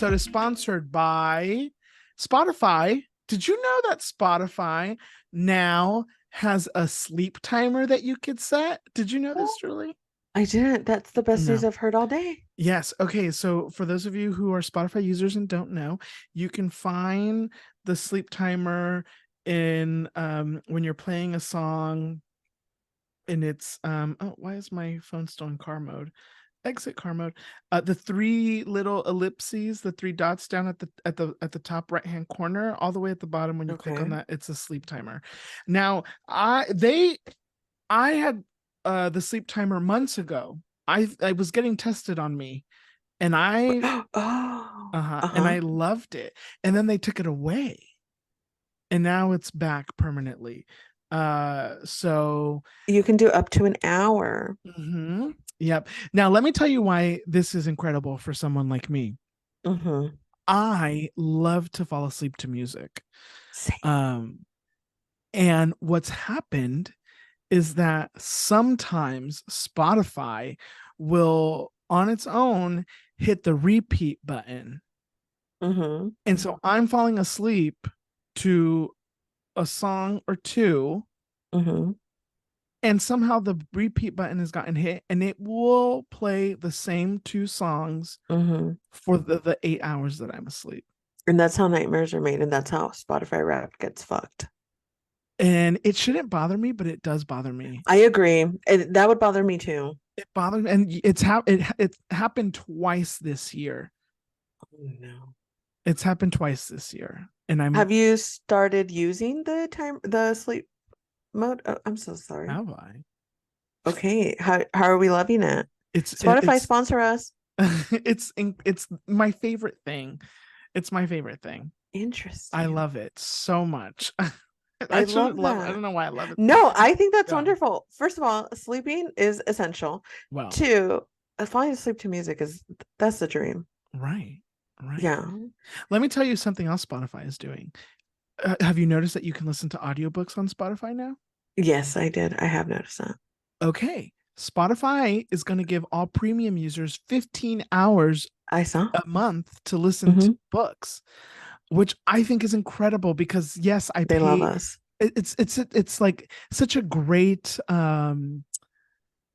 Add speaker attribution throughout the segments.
Speaker 1: episode is sponsored by Spotify. Did you know that Spotify now has a sleep timer that you could set? Did you know this, Julie?
Speaker 2: I didn't. That's the best news
Speaker 1: No.
Speaker 2: I've heard all day.
Speaker 1: Yes. Okay. So for those of you who are Spotify users and don't know, you can find the sleep timer in when you're playing a song and it's oh, why is my phone still in car mode? Exit car mode. The three little ellipses, the three dots down at the top right hand corner, all the way at the bottom. When you click on that, it's a sleep timer. Now, I had the sleep timer months ago. I was getting tested on me, and I and I loved it. And then they took it away, and now it's back permanently. So
Speaker 2: You can do up to an hour.
Speaker 1: Yep. Now let me tell you why this is incredible for someone like me. I love to fall asleep to music.
Speaker 2: Same.
Speaker 1: And what's happened is that sometimes Spotify will on its own hit the repeat button. And so I'm falling asleep to a song or two, and somehow the repeat button has gotten hit, and it will play the same two songs for the 8 hours that I'm asleep.
Speaker 2: And that's how nightmares are made, and that's how Spotify Wrapped gets fucked.
Speaker 1: And it shouldn't bother me, but it does bother me.
Speaker 2: I agree. That would bother me too.
Speaker 1: It bothered me, and it happened twice this year.
Speaker 2: Oh no.
Speaker 1: It's happened twice this year. And
Speaker 2: Have you started using the sleep mode? Oh, I'm so sorry.
Speaker 1: Have I?
Speaker 2: Okay. How are we loving it? Spotify sponsor us.
Speaker 1: It's my favorite thing. It's my favorite thing.
Speaker 2: Interesting.
Speaker 1: I love it so much.
Speaker 2: I love that.
Speaker 1: I don't know why I love it.
Speaker 2: No, I think that's wonderful. First of all, sleeping is essential.
Speaker 1: Well,
Speaker 2: two, falling asleep to music that's the dream.
Speaker 1: Right.
Speaker 2: Yeah.
Speaker 1: Let me tell you something else Spotify is doing. Have you noticed that you can listen to audiobooks on Spotify now?
Speaker 2: Yes, I did. I have noticed that.
Speaker 1: Okay. Spotify is going to give all premium users 15 hours a month to listen to books, which I think is incredible because yes,
Speaker 2: they love us.
Speaker 1: It's like such a great thing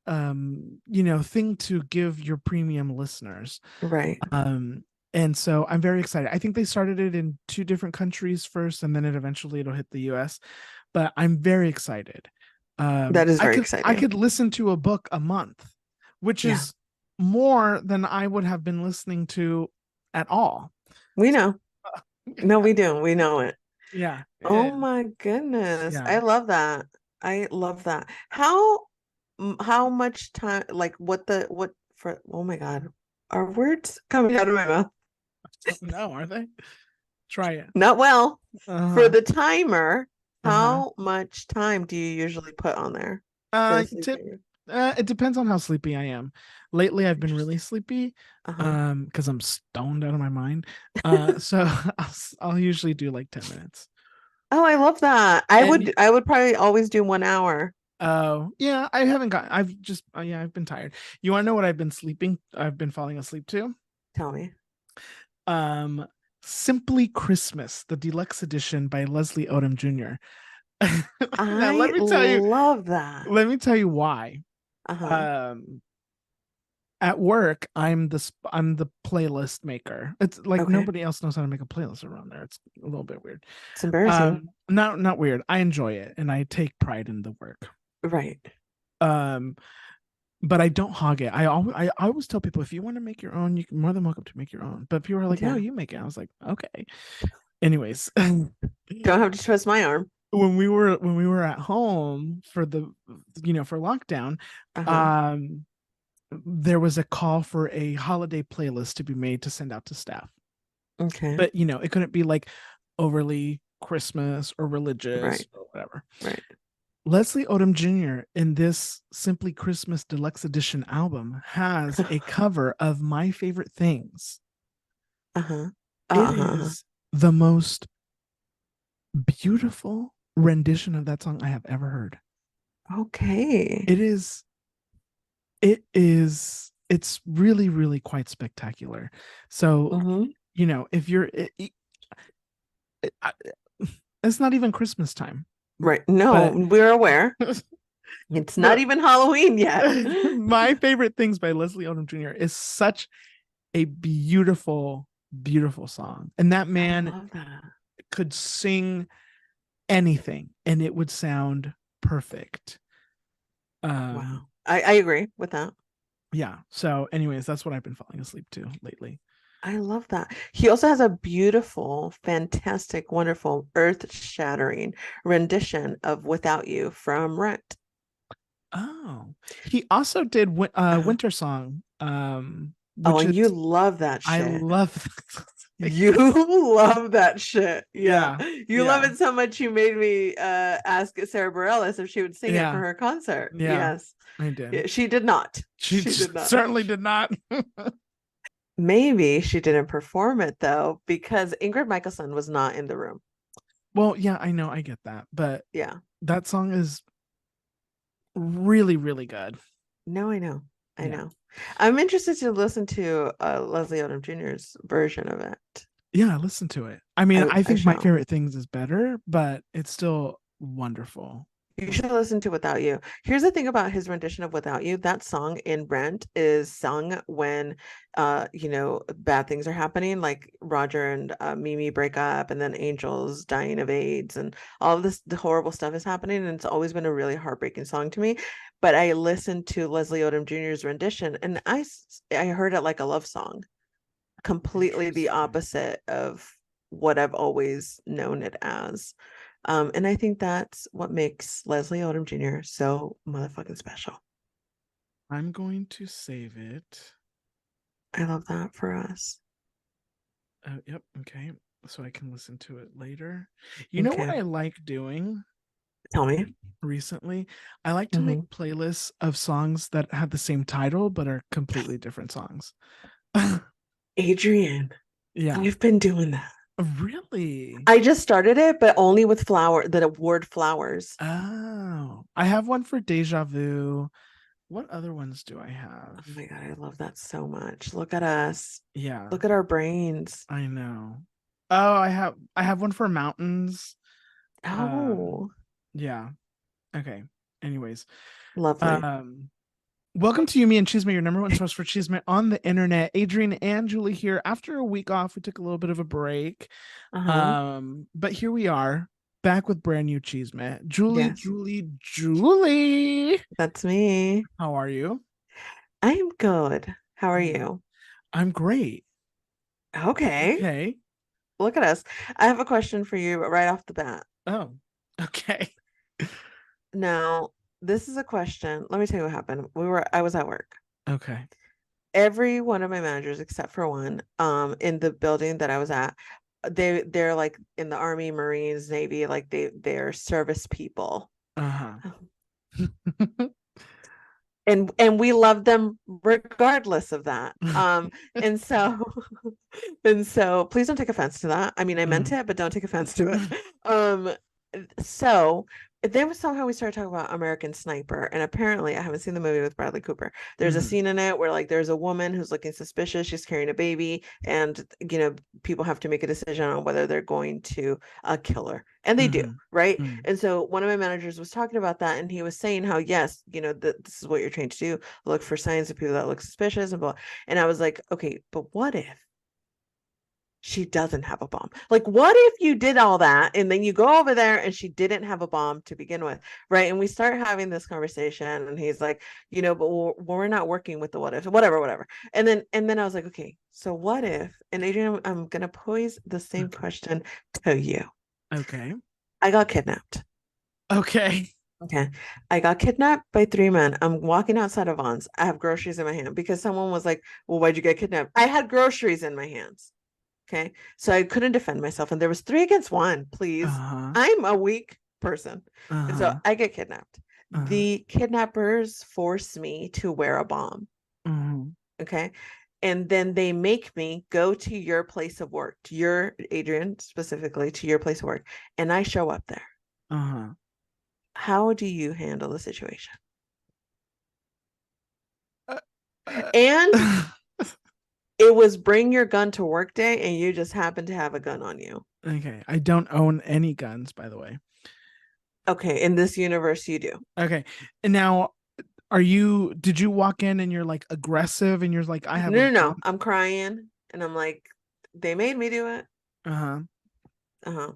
Speaker 1: to give your premium listeners.
Speaker 2: Right.
Speaker 1: And so I'm very excited. I think they started it in 2 different countries first, and then it'll hit the US. But I'm very excited.
Speaker 2: That is very exciting.
Speaker 1: I could listen to a book a month, which is more than I would have been listening to at all.
Speaker 2: We know. No, we do. We know it.
Speaker 1: Yeah.
Speaker 2: Oh my goodness. Yeah. I love that. I love that. How much time, like oh my God, are words coming out of my mouth?
Speaker 1: No, are they? Try it.
Speaker 2: Not well. For the timer, how much time do you usually put on there?
Speaker 1: It depends on how sleepy I am. Lately, I've been really sleepy because I'm stoned out of my mind. So I'll usually do like 10 minutes.
Speaker 2: Oh, I love that. I would probably always do 1 hour.
Speaker 1: Oh, yeah. I've been tired. You want to know what I've been falling asleep to?
Speaker 2: Tell me.
Speaker 1: Simply Christmas, the deluxe edition by Leslie Odom Jr.
Speaker 2: Now, let me tell you, love that.
Speaker 1: Let me tell you why. At work, I'm the playlist maker. It's like nobody else knows how to make a playlist around there. It's a little bit weird.
Speaker 2: It's embarrassing.
Speaker 1: Not weird. I enjoy it and I take pride in the work.
Speaker 2: Right.
Speaker 1: But I don't hog it. I always tell people, if you want to make your own, you can more than welcome to make your own. But people are like, no, you make it. I was like, okay. Anyways,
Speaker 2: don't have to twist my arm.
Speaker 1: When we were at home for for lockdown, there was a call for a holiday playlist to be made to send out to staff.
Speaker 2: Okay.
Speaker 1: But it couldn't be like overly Christmas or religious or whatever.
Speaker 2: Right.
Speaker 1: Leslie Odom Jr. in this Simply Christmas Deluxe Edition album has a cover of My Favorite Things. It is the most beautiful rendition of that song I have ever heard.
Speaker 2: Okay.
Speaker 1: It's really, really quite spectacular. So if you're it's not even Christmas time.
Speaker 2: Right. No,
Speaker 1: But
Speaker 2: we're aware. It's not even Halloween yet.
Speaker 1: My Favorite Things by Leslie Odom Jr. is such a beautiful, beautiful song. And that man could sing anything and it would sound perfect.
Speaker 2: Wow. I agree with that.
Speaker 1: Yeah. So anyways, that's what I've been falling asleep to lately.
Speaker 2: I love that. He also has a beautiful, fantastic, wonderful, earth-shattering rendition of Without You from Rent.
Speaker 1: Oh, he also did Winter Song,
Speaker 2: Oh,
Speaker 1: which
Speaker 2: and
Speaker 1: is
Speaker 2: you love that
Speaker 1: I
Speaker 2: shit.
Speaker 1: love
Speaker 2: You love that shit. Yeah. You love
Speaker 1: yeah.
Speaker 2: it so much you made me ask Sarah Bareilles if she would sing it for her concert.
Speaker 1: Yeah,
Speaker 2: Yes.
Speaker 1: I did.
Speaker 2: Yeah, she did not.
Speaker 1: She
Speaker 2: did not.
Speaker 1: certainly did not.
Speaker 2: Maybe she didn't perform it though, because Ingrid Michaelson was not in the room.
Speaker 1: Well, yeah, I know, I get that, but
Speaker 2: yeah,
Speaker 1: that song is really, really good.
Speaker 2: No, I know. I know. I'm interested to listen to Leslie Odom Jr.'s version of it.
Speaker 1: Yeah, listen to it. I mean, I think My
Speaker 2: shall.
Speaker 1: Favorite Things is better, but it's still wonderful.
Speaker 2: You should listen to Without You. Here's the thing about his rendition of Without You. That song in Rent is sung when bad things are happening, like Roger and Mimi break up, and then Angel's dying of AIDS, and all of this the horrible stuff is happening. And it's always been a really heartbreaking song to me. But I listened to Leslie Odom Jr.'s rendition, and I heard it like a love song, completely the opposite of what I've always known it as. And I think that's what makes Leslie Odom Jr. so motherfucking special.
Speaker 1: I'm going to save it.
Speaker 2: I love that for us.
Speaker 1: Yep. Okay. So I can listen to it later. You know what I like doing?
Speaker 2: Tell me.
Speaker 1: Recently, I like to make playlists of songs that have the same title but are completely different songs.
Speaker 2: Adrian.
Speaker 1: Yeah.
Speaker 2: I've been doing that.
Speaker 1: Really?
Speaker 2: I just started it, but only with the word flowers.
Speaker 1: Oh, I have one for Deja Vu. What other ones do I have?
Speaker 2: Oh my God, I love that so much. Look at us.
Speaker 1: Yeah.
Speaker 2: Look at our brains.
Speaker 1: I know. Oh, I have one for mountains.
Speaker 2: Oh.
Speaker 1: Yeah. Okay. Anyways.
Speaker 2: Lovely.
Speaker 1: Welcome to You, Me, and Chisme, your number one source for Chisme on the internet. Adrian and Julie here. After a week off, we took a little bit of a break. But here we are, back with brand new Chisme. Julie.
Speaker 2: That's me.
Speaker 1: How are you?
Speaker 2: I'm good. How are you?
Speaker 1: I'm great.
Speaker 2: Okay. Look at us. I have a question for you right off the bat.
Speaker 1: Oh, okay.
Speaker 2: Now, this is a question. Let me tell you what happened. I was at work.
Speaker 1: Okay.
Speaker 2: Every one of my managers, except for one, in the building that I was at, they're like in the Army, Marines, Navy, like they're service people. And we love them regardless of that. And so please don't take offense to that. I mean, I meant it, but don't take offense to it. So then somehow we started talking about American Sniper, and apparently I haven't seen the movie with Bradley Cooper. There's a scene in it where like there's a woman who's looking suspicious, she's carrying a baby, and people have to make a decision on whether they're going to kill her, and they do, right? And so one of my managers was talking about that, and he was saying how yes, this is what you're trained to do, look for signs of people that look suspicious and blah. And I was like, okay, but what if she doesn't have a bomb? Like, what if you did all that and then you go over there and she didn't have a bomb to begin with, right? And we start having this conversation, and he's like, but we're not working with the what if, whatever. And then I was like, okay, so what if? And Adrian, I'm gonna pose the same question to you.
Speaker 1: Okay.
Speaker 2: I got kidnapped.
Speaker 1: Okay.
Speaker 2: I got kidnapped by 3 men. I'm walking outside of Vons. I have groceries in my hand because someone was like, well, why'd you get kidnapped? I had groceries in my hands. Okay. So I couldn't defend myself. And there was 3 against 1, please. I'm a weak person. And so I get kidnapped. The kidnappers force me to wear a bomb. Okay. And then they make me go to your place of work, to your, Adrian, specifically to your place of work. And I show up there. How do you handle the situation? And It was bring your gun to work day, and you just happened to have a gun on you.
Speaker 1: Okay. I don't own any guns, by the way.
Speaker 2: Okay, in this universe, you do.
Speaker 1: Okay. And now, did you walk in and you're like aggressive and you're like, I have a
Speaker 2: No, no,
Speaker 1: gun?
Speaker 2: no. I'm crying, and I'm like, they made me do it.
Speaker 1: Uh-huh.
Speaker 2: Uh-huh.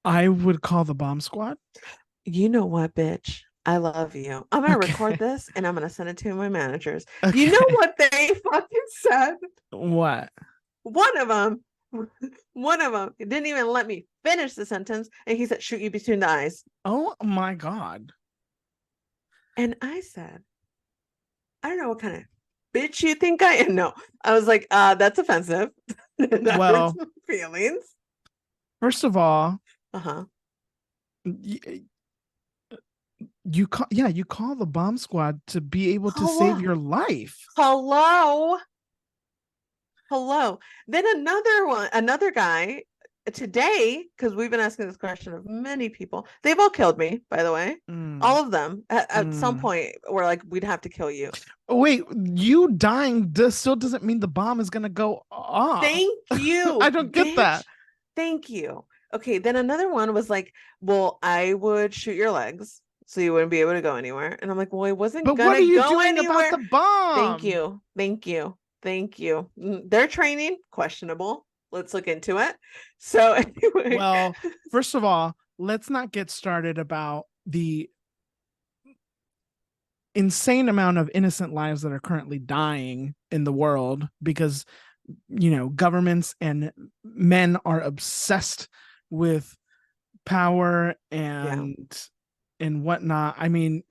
Speaker 1: I would call the bomb squad.
Speaker 2: You know what, bitch? I love you. I'm gonna record
Speaker 1: Okay.
Speaker 2: this and I'm gonna send it to my managers. You know
Speaker 1: Okay.
Speaker 2: what they fucking said?
Speaker 1: What?
Speaker 2: One of them, one of them didn't even let me finish the sentence, and he said, "Shoot you between the eyes."
Speaker 1: Oh my God.
Speaker 2: And I said, "I don't know what kind of bitch you think I am." No, I was like, that's offensive. That hurts
Speaker 1: Well,
Speaker 2: my feelings."
Speaker 1: first of all,
Speaker 2: Uh-huh.
Speaker 1: y- you call the bomb squad to be able to save
Speaker 2: Hello.
Speaker 1: your life.
Speaker 2: Hello. Hello. Then another guy today, because we've been asking this question of many people. They've all killed me, by the way.
Speaker 1: Mm,
Speaker 2: All of them at some
Speaker 1: mm.
Speaker 2: point were like, we'd have to kill you.
Speaker 1: Oh, wait, you dying still doesn't mean the bomb is gonna go off.
Speaker 2: Thank
Speaker 1: I
Speaker 2: you,
Speaker 1: don't get that.
Speaker 2: bitch. Thank you. Okay, then another one was like, well, I would shoot your legs so you wouldn't be able to go anywhere. And I'm like, well, I wasn't
Speaker 1: But what
Speaker 2: gonna
Speaker 1: are you
Speaker 2: go
Speaker 1: doing about
Speaker 2: anywhere.
Speaker 1: the
Speaker 2: Thank
Speaker 1: bomb?
Speaker 2: you. Thank you. Thank you. Their training, questionable. Let's look into it. So anyway,
Speaker 1: Well, first of all, let's not get started about the insane amount of innocent lives that are currently dying in the world because governments and men are obsessed with power
Speaker 2: yeah,
Speaker 1: and whatnot. I mean,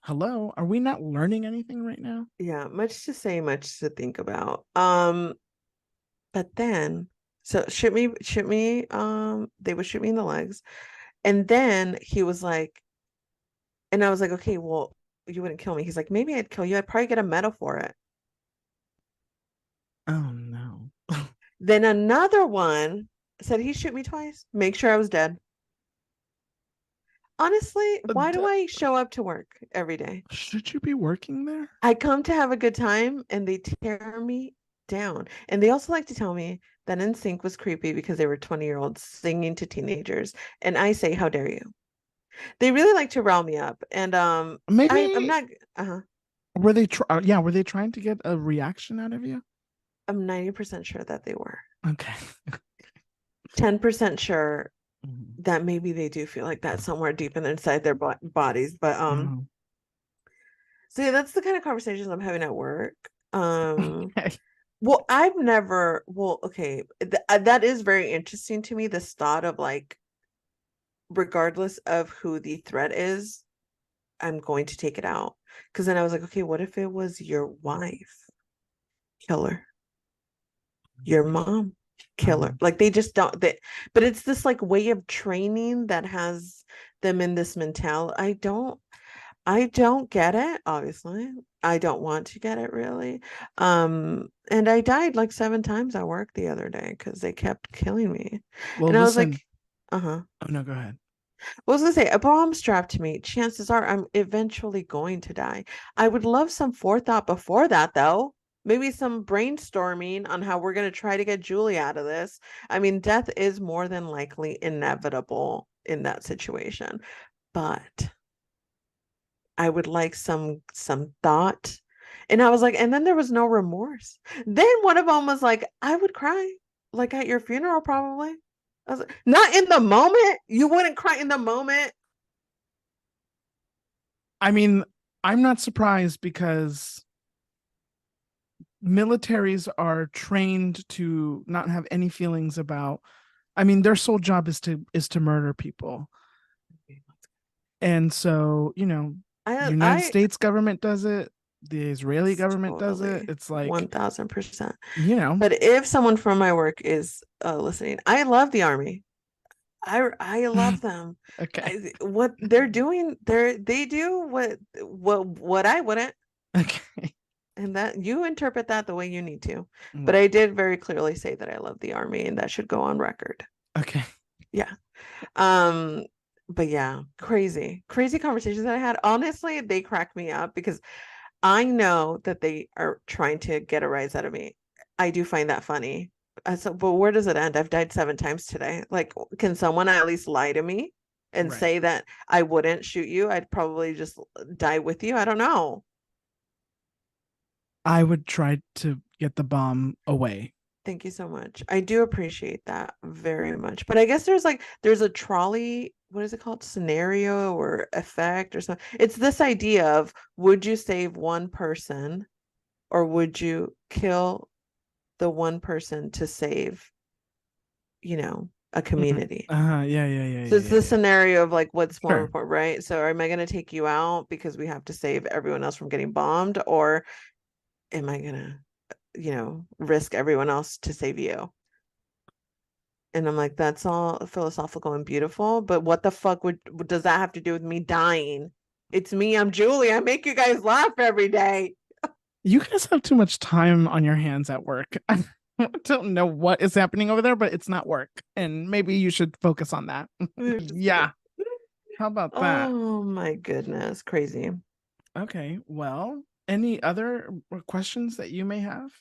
Speaker 1: hello, are we not learning anything right now?
Speaker 2: yeah, much to say, much to think about. But then so shoot me, they would shoot me in the legs. And then he was like, and I was like, okay, well, you wouldn't kill me. He's like, maybe I'd kill you. I'd probably get a medal for it.
Speaker 1: Oh no.
Speaker 2: Then another one said he shoot me twice, make sure I was dead. Honestly, why do I show up to work every day?
Speaker 1: Should you be working there?
Speaker 2: I come to have a good time and they tear me down. And they also like to tell me that NSYNC was creepy because they were 20-year-olds singing to teenagers. And I say, how dare you? They really like to rile me up. And I'm
Speaker 1: Maybe
Speaker 2: not uh-huh.
Speaker 1: were they trying to get a reaction out of you?
Speaker 2: I'm 90% sure that they were.
Speaker 1: Okay.
Speaker 2: 10% sure
Speaker 1: Mhm.
Speaker 2: that maybe they do feel like that somewhere deep inside their bodies. But
Speaker 1: Mhm.
Speaker 2: so yeah, that's the kind of conversations I'm having at work.
Speaker 1: Okay.
Speaker 2: Well, okay, that is very interesting to me, this thought of like, regardless of who the threat is, I'm going to take it out. Because then I was like, okay, what if it was your wife? Killer. Your mom? Killer.
Speaker 1: Um,
Speaker 2: Like they just don't but it's this like way of training that has them in this mentality. I don't get it, obviously. I don't want to get it really. And I died like 7 times at work the other day because they kept killing me.
Speaker 1: well,
Speaker 2: And I was
Speaker 1: listen.
Speaker 2: like, uh-huh.
Speaker 1: Oh no, go ahead.
Speaker 2: What was I gonna say? A bomb strapped to me. Chances are I'm eventually going to die. I would love some forethought before that, though. Maybe some brainstorming on how we're gonna try to get Julie out of this. I mean, death is more than likely inevitable in that situation, but I would like some thought. And I was like, and then there was no remorse. Then one of them was like, I would cry, like at your funeral, probably. I was like, not in the moment. You wouldn't cry in the moment.
Speaker 1: I mean, I'm not surprised because militaries are trained to not have any feelings about. I mean, their sole job is to murder people. And so, United
Speaker 2: I
Speaker 1: States government does it, the Israeli government does it.
Speaker 2: totally
Speaker 1: It's like,
Speaker 2: 1000%.
Speaker 1: you know,
Speaker 2: But if someone from my work is listening, I love the army. I love them.
Speaker 1: okay.
Speaker 2: What they're doing, they do what I wouldn't.
Speaker 1: Okay.
Speaker 2: And that you interpret that the way you need to. But
Speaker 1: Well,
Speaker 2: I did very clearly say that I love the army, and that should go on record.
Speaker 1: okay.
Speaker 2: Yeah. Um, but yeah, crazy conversations that I had. Honestly, they crack me up because I know that they are trying to get a rise out of me. I do find that funny. So, but where does it end? I've died 7 times today. Like, can someone at least lie to me and
Speaker 1: Right.
Speaker 2: say that I wouldn't shoot you? I'd probably just die with you. I don't know.
Speaker 1: I would try to get the bomb away.
Speaker 2: Thank you so much. I do appreciate that very much. But I guess there's a trolley, what is it called? Scenario or effect or something. It's this idea of, would you save one person or would you kill the one person to save, a community?
Speaker 1: Yeah, yeah, yeah,
Speaker 2: So
Speaker 1: yeah,
Speaker 2: it's
Speaker 1: yeah,
Speaker 2: the
Speaker 1: yeah.
Speaker 2: scenario of like what's more
Speaker 1: Sure.
Speaker 2: important, right? So am I going to take you out because we have to save everyone else from getting bombed, or am I going to, risk everyone else to save you? And I'm like, that's all philosophical and beautiful, but what the fuck does that have to do with me dying? It's me, I'm Julie. I make you guys laugh every day.
Speaker 1: You guys have too much time on your hands at work. I don't know what is happening over there, but it's not work. And maybe you should focus on that.
Speaker 2: Just kidding.
Speaker 1: Yeah. How about that?
Speaker 2: Oh my goodness, crazy.
Speaker 1: Okay. Well, any other questions that you may have?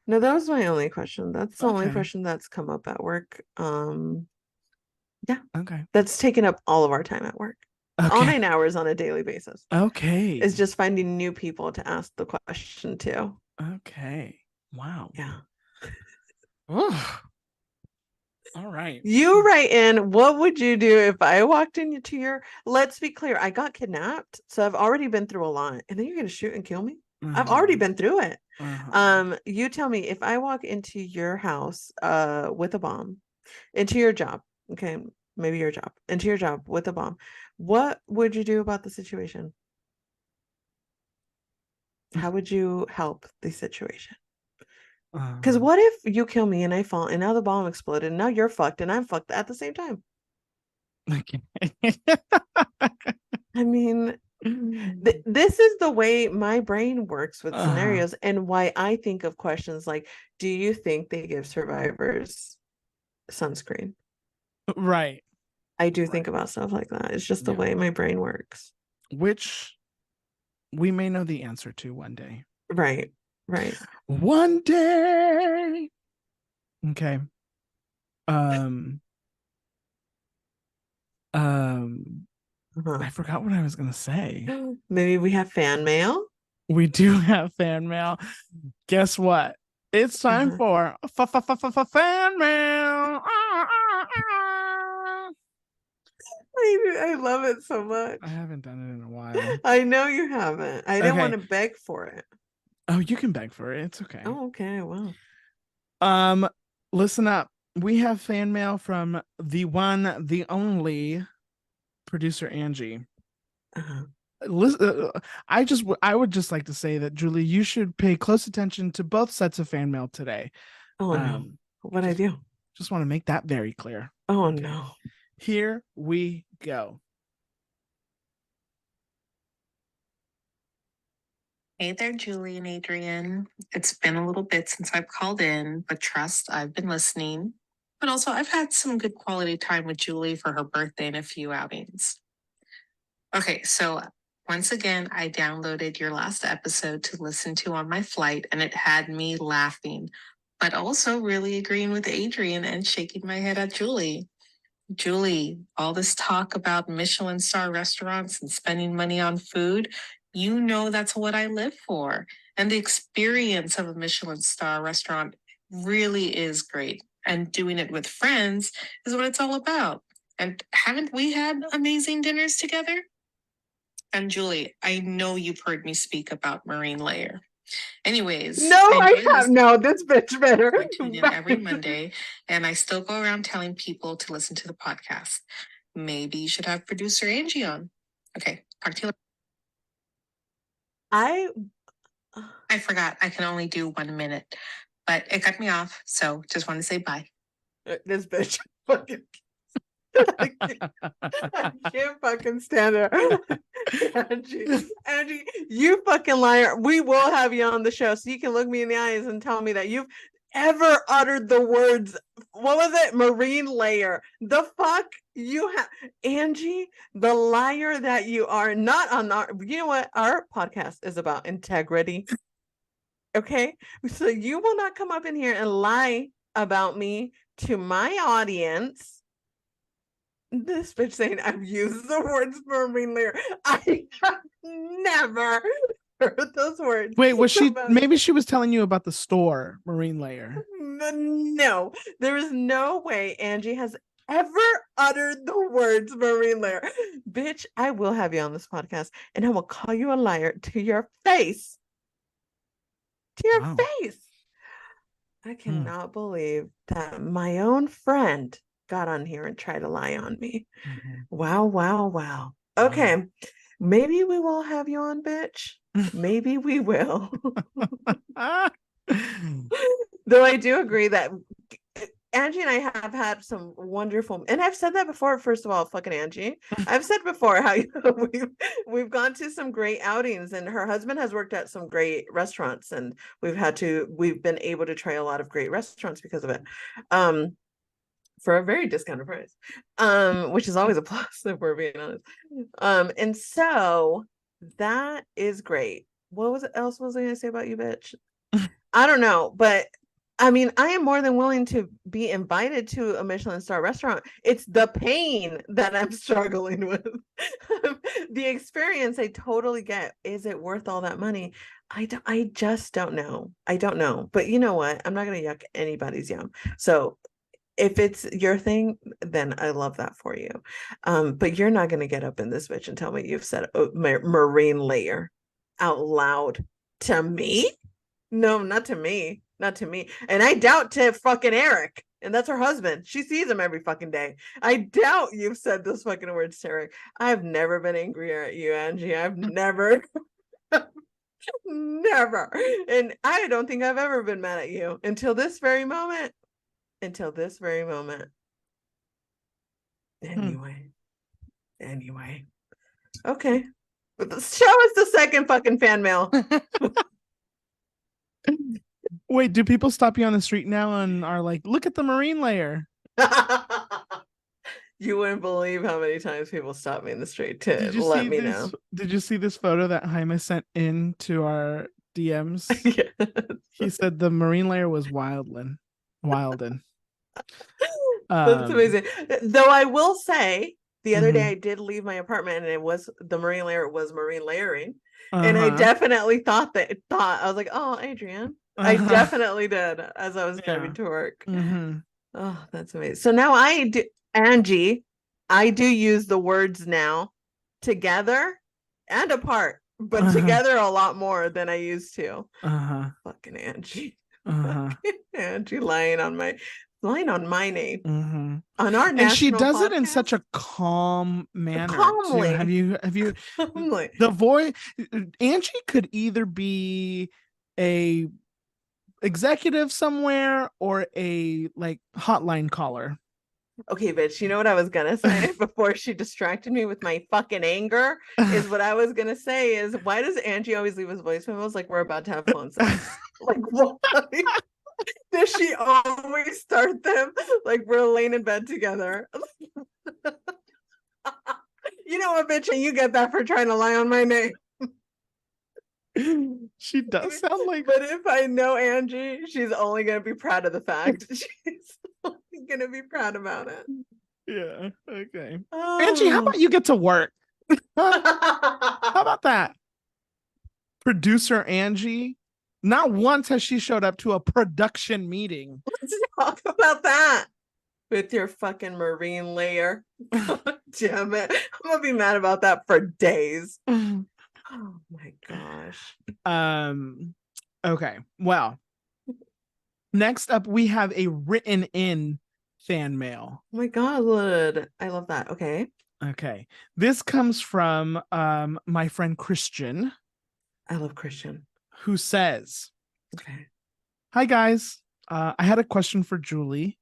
Speaker 2: No, that was my only question. That's the only
Speaker 1: Okay.
Speaker 2: question that's come up at work. Yeah,
Speaker 1: Okay.
Speaker 2: that's taken up all of our time at work. All
Speaker 1: Okay.
Speaker 2: 9 hours on a daily basis. Is
Speaker 1: Okay.
Speaker 2: just finding new people to ask the question to.
Speaker 1: Okay. Wow.
Speaker 2: Yeah.
Speaker 1: Oof. All right.
Speaker 2: You write in, what would you do if I walked into your, let's be clear, I got kidnapped, so I've already been through a lot. And then you're gonna shoot and kill me? I've already
Speaker 1: Uh-huh.
Speaker 2: been through it.
Speaker 1: Uh-huh.
Speaker 2: You tell me, if I walk into your house with a bomb, into your job, okay, maybe your job, into your job with a bomb, what would you do about the situation? How would you help the situation? Because
Speaker 1: Uh-huh.
Speaker 2: what if you kill me and I fall and now the bomb exploded and now you're fucked and I'm fucked at the same time?
Speaker 1: Okay.
Speaker 2: I mean, this is the way my brain works with
Speaker 1: Uh-huh.
Speaker 2: scenarios and why I think of questions like, do you think they give survivors sunscreen?
Speaker 1: Right.
Speaker 2: I do think
Speaker 1: Right.
Speaker 2: about stuff like that. It's just the
Speaker 1: Yeah.
Speaker 2: way my brain works.
Speaker 1: Which we may know the answer to one day.
Speaker 2: Right. Right.
Speaker 1: One day. Okay. Um um
Speaker 2: Uh-huh.
Speaker 1: I forgot what I was gonna say.
Speaker 2: Maybe we have fan mail.
Speaker 1: We do have fan mail. Guess what? It's time
Speaker 2: Uh-huh.
Speaker 1: for fan mail.
Speaker 2: I love it so much.
Speaker 1: I haven't done it in a while.
Speaker 2: I know you haven't. I didn't want
Speaker 1: Okay.
Speaker 2: to beg for it.
Speaker 1: Oh, you can beg for it. It's okay.
Speaker 2: Oh, okay. Wow.
Speaker 1: Um, listen up. We have fan mail from the one, the only producer Angie.
Speaker 2: Uh-huh.
Speaker 1: Listen, I would just like to say that Julie, you should pay close attention to both sets of fan mail today.
Speaker 2: Oh no.
Speaker 1: Um,
Speaker 2: What I
Speaker 1: just
Speaker 2: do?
Speaker 1: just want to make that very clear.
Speaker 2: Oh
Speaker 1: Okay,
Speaker 2: no.
Speaker 1: here we go.
Speaker 3: Hey there, Julie and Adrian. It's been a little bit since I've called in, but trust, I've been listening. But also, I've had some good quality time with Julie for her birthday and a few outings. Okay, so once again, I downloaded your last episode to listen to on my flight, and it had me laughing, but also really agreeing with Adrian and shaking my head at Julie. Julie, all this talk about Michelin star restaurants and spending money on food, you know that's what I live for. And the experience of a Michelin star restaurant really is great. And doing it with friends is what it's all about. And haven't we had amazing dinners together? And Julie, I know you've heard me speak about Marine Layer.
Speaker 2: No,
Speaker 3: Anyways, I
Speaker 2: I
Speaker 3: enjoy
Speaker 2: have
Speaker 3: listening.
Speaker 2: no. This bitch better.
Speaker 3: I tune in every Monday, and I still go around telling people to listen to the podcast. Maybe you should have producer Angie on. Okay, talk to you later.
Speaker 2: I
Speaker 3: I forgot I can only do 1 minute, but it cut me off, so just want to say bye.
Speaker 2: this bitch fucking I can't fucking stand her. Angie, you fucking liar. We will have you on the show so you can look me in the eyes and tell me that ever uttered the words, what was it? Marine layer. The fuck you have, Angie, the liar that you are. Not on our, you know what? Our podcast is about integrity. Okay. So you will not come up in here and lie about me to my audience. This bitch saying I've used the words marine layer. I have never heard those words.
Speaker 1: Wait, was she
Speaker 2: about-
Speaker 1: maybe she was telling you about the store Marine Layer?
Speaker 2: No, there is no way Angie has ever uttered the words marine layer. Bitch, I will have you on this podcast and I will call you a liar to your face. To your
Speaker 1: Wow.
Speaker 2: face. I cannot believe that my own friend got on here and tried to lie on me. Wow, wow, wow. Okay. Maybe we will have you on, bitch. Maybe we will. Though I do agree that Angie and I have had some wonderful, and I've said that before. First of all, fucking Angie, I've said before how we've gone to some great outings, and her husband has worked at some great restaurants, and we've been able to try a lot of great restaurants because of it, for a very discounted price, which is always a plus if we're being honest. And so that is great. What else was I gonna say about you, bitch? I don't know, but I mean, I am more than willing to be invited to a Michelin star restaurant. It's the pain that I'm struggling with. The experience I totally get. Is it worth all that money? I just don't know. I don't know. But you know what? I'm not going to yuck anybody's yum. So if it's your thing, then I love that for you. But you're not going to get up in this bitch and tell me you've said marine layer out loud to me. No, not to me. Not to me. And I doubt to fucking Eric. And that's her husband. She sees him every fucking day. I doubt you've said those fucking words to Eric. I've never been angrier at you, Angie. I've never, never. And I don't think I've ever been mad at you until this very moment. Until this very moment. Anyway. Okay. Show us the second fucking fan mail.
Speaker 1: Wait, do people stop you on the street now and are like, look at the Marine Layer?
Speaker 2: You wouldn't believe how many times people stop me in the street to let me know.
Speaker 1: Did you see this photo that Jaime sent in to our DMs?
Speaker 2: Yes.
Speaker 1: He said the Marine Layer was wildin'.
Speaker 2: That's amazing. Though I will say, the other day I did leave my apartment and it was the marine layer was marine layering. And I definitely thought I was like, oh, Adrienne. I definitely did as I was driving to work. Oh, that's amazing. So now Angie, I do use the words now together and apart, but together a lot more than I used to. Fucking Angie. Angie lying on my name. On our national
Speaker 1: and she does
Speaker 2: podcast.
Speaker 1: it in such a calm manner.
Speaker 2: Calmly.
Speaker 1: Too. Have you
Speaker 2: Calmly.
Speaker 1: The voice Angie could either be a executive somewhere or a like hotline caller.
Speaker 2: Okay, bitch, you know what I was gonna say before she distracted me with my fucking anger is what I was gonna say is, why does Angie always leave us voice memos like we're about to have phone sex? Like, what? Does she always start them like we're laying in bed together? You know what, bitch, and you get that for trying to lie on my name.
Speaker 1: She does sound like.
Speaker 2: But if I know Angie, she's only gonna be proud of the fact. She's only gonna be proud about it.
Speaker 1: Yeah. Okay. Angie, how about you get to work? How about that? Producer Angie. Not once has she showed up to a production meeting.
Speaker 2: Let's talk about that with your fucking marine layer. Damn it. I'm gonna be mad about that for days. Oh my gosh.
Speaker 1: Okay. Well, next up we have a written in fan mail.
Speaker 2: Oh my god, I love that. Okay.
Speaker 1: This comes from my friend Christian.
Speaker 2: I love Christian.
Speaker 1: Who says,
Speaker 2: okay,
Speaker 1: hi guys, I had a question for Julie.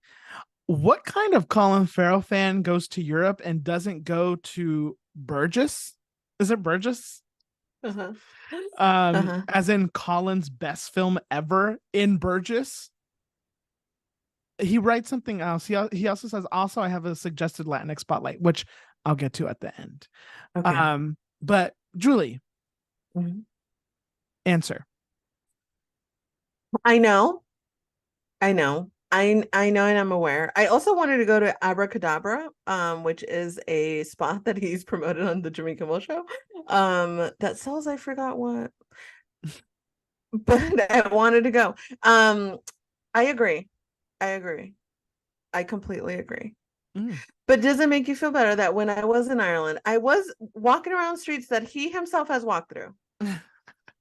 Speaker 1: What kind of Colin Farrell fan goes to Europe and doesn't go to Burgess? Is it Burgess? As in Colin's best film ever in Burgess? he writes something else. He also says, also I have a suggested Latinx spotlight, which I'll get to at the end.
Speaker 2: Okay.
Speaker 1: But Julie,
Speaker 2: Mhm.
Speaker 1: answer.
Speaker 2: I know. I know. I know and I'm aware. I also wanted to go to Abracadabra, which is a spot that he's promoted on the Jimmy Kimmel show. That sells I forgot what. But I wanted to go. I agree. I agree. I completely agree.
Speaker 1: Mm.
Speaker 2: But does it make you feel better that when I was in Ireland, I was walking around streets that he himself has walked through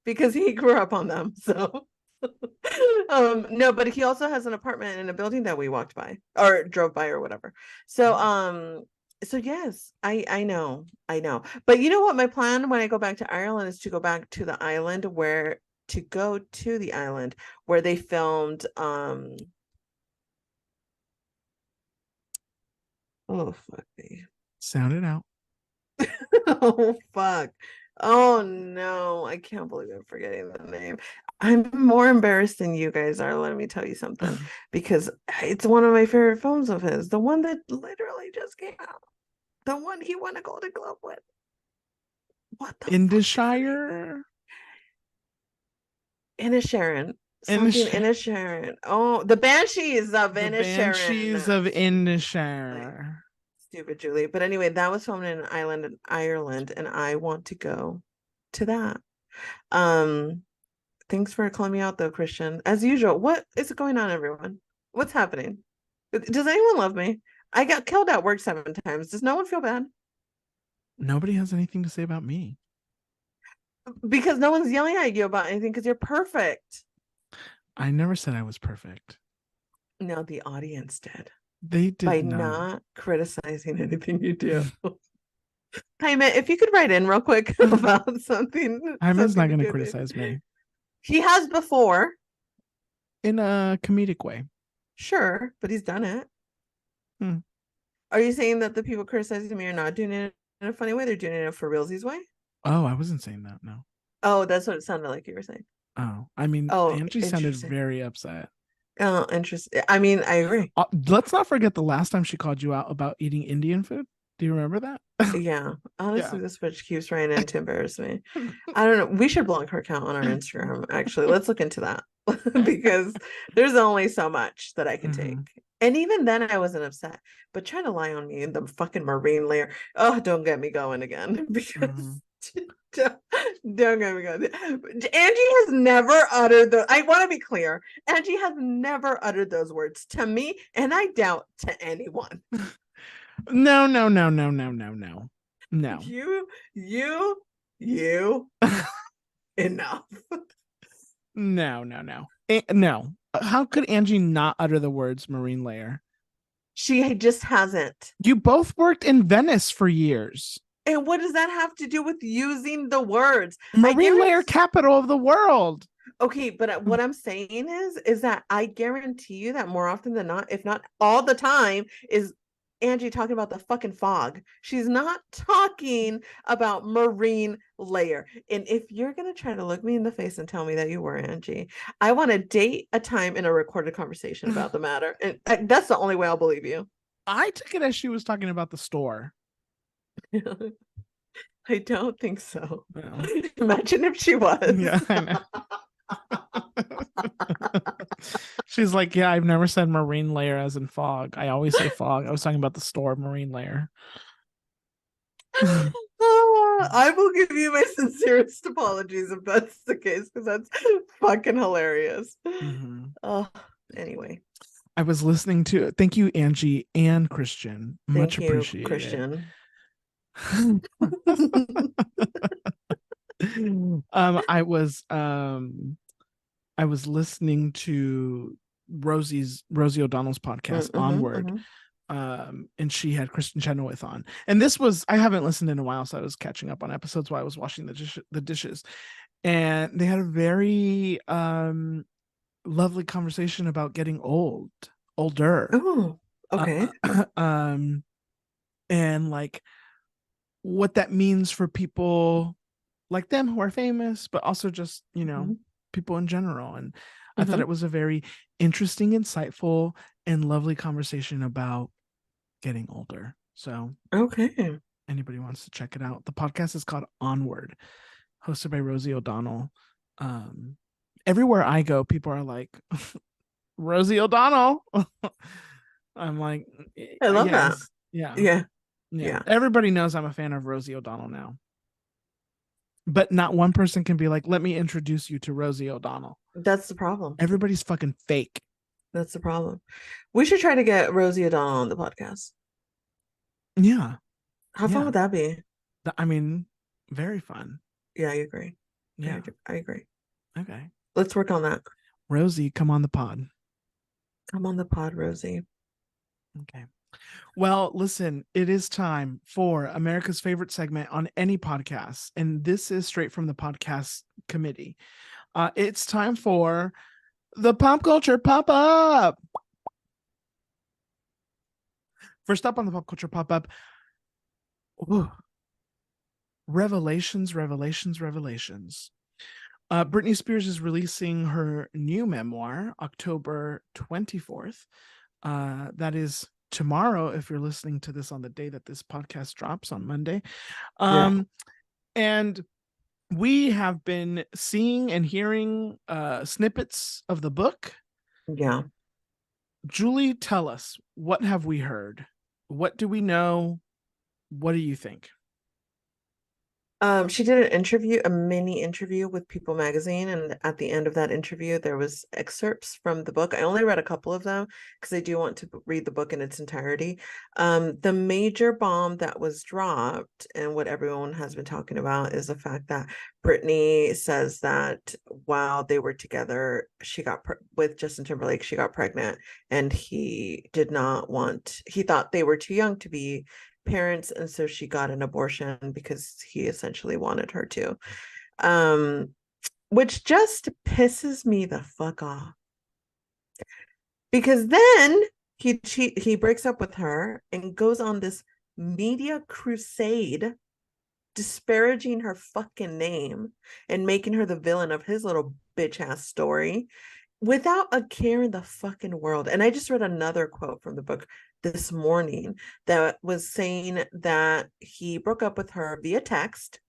Speaker 2: because he grew up on them. So no, but he also has an apartment in a building that we walked by or drove by or whatever. So yes, I know. But you know what my plan when I go back to Ireland is to go back to the island where they filmed oh fuck me.
Speaker 1: Sound it out.
Speaker 2: Oh fuck. Oh no, I can't believe I'm forgetting the name. I'm more embarrassed than you guys are. Let me tell you something, because it's one of my favorite films of his. The one that literally just came out. The one he won a Golden Globe with. What the fuck is the name?
Speaker 1: Indishire?
Speaker 2: Inisherin. Something
Speaker 1: Inisherin.
Speaker 2: Inisherin. Oh, the Banshees of
Speaker 1: The Banshees
Speaker 2: Inisherin.
Speaker 1: of Indishire.
Speaker 2: Stupid Julie. But anyway, that was filmed in an island in Ireland, and I want to go to that. Thanks for calling me out though, Christian. As usual, what is going on, everyone? What's happening? Does anyone love me? I got killed at work 7 times. Does no one feel bad?
Speaker 1: Nobody has anything to say about me.
Speaker 2: Because no one's yelling at you about anything because you're perfect.
Speaker 1: I never said I was perfect.
Speaker 2: No, the audience did.
Speaker 1: They did
Speaker 2: by
Speaker 1: not.
Speaker 2: not criticizing anything you do. Jaime, if you could write in real quick about something.
Speaker 1: Jaime's not
Speaker 2: something
Speaker 1: going to
Speaker 2: good.
Speaker 1: criticize me.
Speaker 2: He has before.
Speaker 1: In a comedic way.
Speaker 2: Sure, but he's done it.
Speaker 1: Hmm.
Speaker 2: Are you saying that the people criticizing me are not doing it in a funny way? They're doing it in a for realsies way?
Speaker 1: Oh, I wasn't saying that, no.
Speaker 2: Oh, that's what it sounded like you were saying.
Speaker 1: Oh, I mean,
Speaker 2: Oh,
Speaker 1: Angie sounded
Speaker 2: interesting.
Speaker 1: very upset.
Speaker 2: Oh, interesting. I mean, I agree.
Speaker 1: Let's not forget the last time she called you out about eating Indian food. Do you remember that?
Speaker 2: Yeah. Honestly,
Speaker 1: Yeah.
Speaker 2: this bitch keeps writing in to embarrass me. I don't know. We should block her account on our Instagram, actually. Let's look into that because there's only so much that I can take. And even then, I wasn't upset. But trying to lie on me in the fucking marine layer. Oh, don't get me going again. Because don't get me going. Angie has never uttered the. I want to be clear. Angie has never uttered those words to me, and I doubt to anyone.
Speaker 1: No.
Speaker 2: You enough.
Speaker 1: No. How could Angie not utter the words marine layer?
Speaker 2: She just hasn't.
Speaker 1: You both worked in Venice for years.
Speaker 2: And what does that have to do with using the words?
Speaker 1: Marine layer capital of the world.
Speaker 2: Okay, but what I'm saying is that I guarantee you that more often than not, if not all the time, is Angie talking about the fucking fog. She's not talking about marine layer. And if you're going to try to look me in the face and tell me that you were, Angie, I want to date a time in a recorded conversation about the matter. And that's the only way I'll believe you.
Speaker 1: I took it as she was talking about the store.
Speaker 2: I don't think so.
Speaker 1: No.
Speaker 2: Imagine if she was.
Speaker 1: Yeah, I know. She's like, yeah, I've never said marine layer as in fog. I always say fog. I was talking about the store marine layer.
Speaker 2: I will give you my sincerest apologies if that's the case, because that's fucking hilarious. Oh, anyway.
Speaker 1: I was listening to thank you, Angie and Christian. Much appreciated.
Speaker 2: Christian.
Speaker 1: I was listening to Rosie O'Donnell's podcast, Onward. And she had Kristen Chenoweth on. And this was, I haven't listened in a while, so I was catching up on episodes while I was washing the dishes. And they had a very lovely conversation about getting older.
Speaker 2: Oh, okay.
Speaker 1: And like what that means for people like them who are famous, but also just, people in general. And I thought
Speaker 2: Mhm.
Speaker 1: it was a very interesting, insightful, and lovely conversation about getting older. So
Speaker 2: Okay.
Speaker 1: anybody wants to check it out, the podcast is called Onward, hosted by Rosie O'Donnell. Everywhere I go, people are like, Rosie O'Donnell. I'm like,
Speaker 2: I love that.
Speaker 1: yes, yeah,
Speaker 2: Yeah.
Speaker 1: yeah.
Speaker 2: Yeah.
Speaker 1: Everybody knows I'm a fan of Rosie O'Donnell now, but not one person can be like, let me introduce you to Rosie O'Donnell.
Speaker 2: That's the problem.
Speaker 1: Everybody's fucking fake.
Speaker 2: That's the problem. We should try to get Rosie O'Donnell on the podcast.
Speaker 1: Yeah.
Speaker 2: How fun would that be?
Speaker 1: I mean, very fun.
Speaker 2: Yeah, I agree.
Speaker 1: Yeah.
Speaker 2: I agree.
Speaker 1: Okay.
Speaker 2: Let's work on that.
Speaker 1: Rosie, come on the pod.
Speaker 2: Come on the pod, Rosie.
Speaker 1: Okay. Well, listen, it is time for America's favorite segment on any podcast, and this is straight from the podcast committee. It's time for the pop culture pop up. First up on the pop culture pop up, revelations. Britney Spears is releasing her new memoir October 24th. That is tomorrow if you're listening to this on the day that this podcast drops on Monday. And we have been seeing and hearing snippets of the book.
Speaker 2: Yeah.
Speaker 1: Julie, tell us, what have we heard? What do we know? What do you think?
Speaker 2: She did an interview, a mini interview with People magazine, and at the end of that interview there was excerpts from the book. I only read a couple of them because I do want to read the book in its entirety. The major bomb that was dropped and what everyone has been talking about is the fact that Britney says that while they were together, she got with Justin Timberlake, she got pregnant, and he thought they were too young to be parents, and so she got an abortion because he essentially wanted her to, which just pisses me the fuck off, because then he breaks up with her and goes on this media crusade disparaging her fucking name and making her the villain of his little bitch ass story without a care in the fucking world. And I just read another quote from the book this morning that was saying that he broke up with her via text.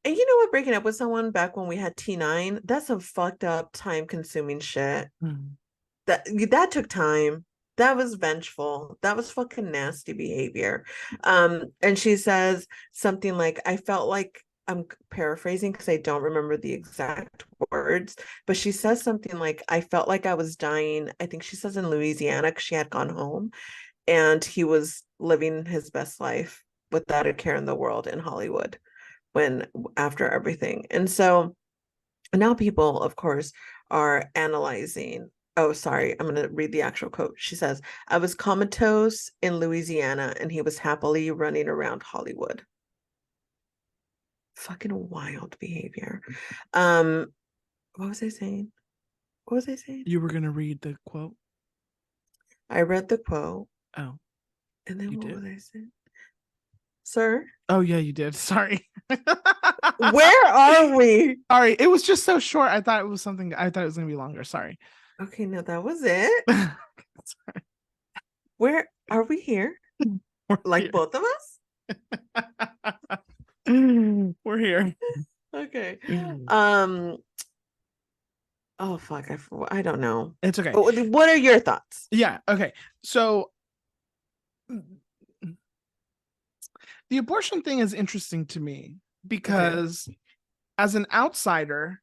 Speaker 2: And you know what, breaking up with someone back when we had T9, that's some fucked up, time consuming shit. That took time. That was vengeful. That was fucking nasty behavior. And she says something like, I felt like, I'm paraphrasing because I don't remember the exact words, but she says something like, I felt like I was dying. I think she says in Louisiana because she had gone home and he was living his best life without a care in the world in Hollywood after everything. And so now people, of course, are analyzing. Oh, sorry, I'm going to read the actual quote. She says, I was comatose in Louisiana and he was happily running around Hollywood. Fucking wild behavior. What was I saying?
Speaker 1: You were gonna read the quote?
Speaker 2: I read the quote.
Speaker 1: Oh.
Speaker 2: And then
Speaker 1: You
Speaker 2: what
Speaker 1: did?
Speaker 2: was I saying? Sir?
Speaker 1: Oh yeah, you did. Sorry.
Speaker 2: Where are we?
Speaker 1: Sorry, it was just so short. I thought it was gonna be longer. Sorry.
Speaker 2: Okay, no, that was it.
Speaker 1: Sorry.
Speaker 2: Where are we here?
Speaker 1: We're
Speaker 2: Like
Speaker 1: here.
Speaker 2: both of us?
Speaker 1: We're here.
Speaker 2: Okay. Oh fuck, I don't know.
Speaker 1: It's okay.
Speaker 2: What are your thoughts?
Speaker 1: Yeah, okay. So the abortion thing is interesting to me because as an outsider,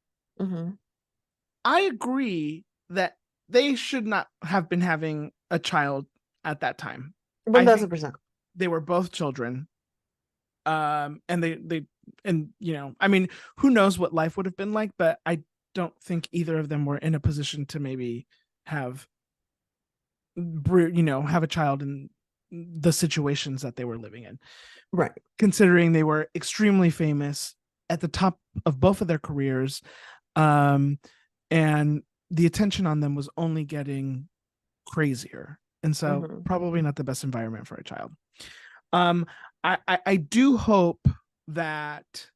Speaker 1: I agree that they should not have been having a child at that time.
Speaker 2: 1000%.
Speaker 1: They were both children. And and you know, I mean, who knows what life would have been like, but I don't think either of them were in a position to maybe have a child in the situations that they were living in.
Speaker 2: Right.
Speaker 1: Considering they were extremely famous at the top of both of their careers. And the attention on them was only getting crazier. And so probably not the best environment for a child. I do hope that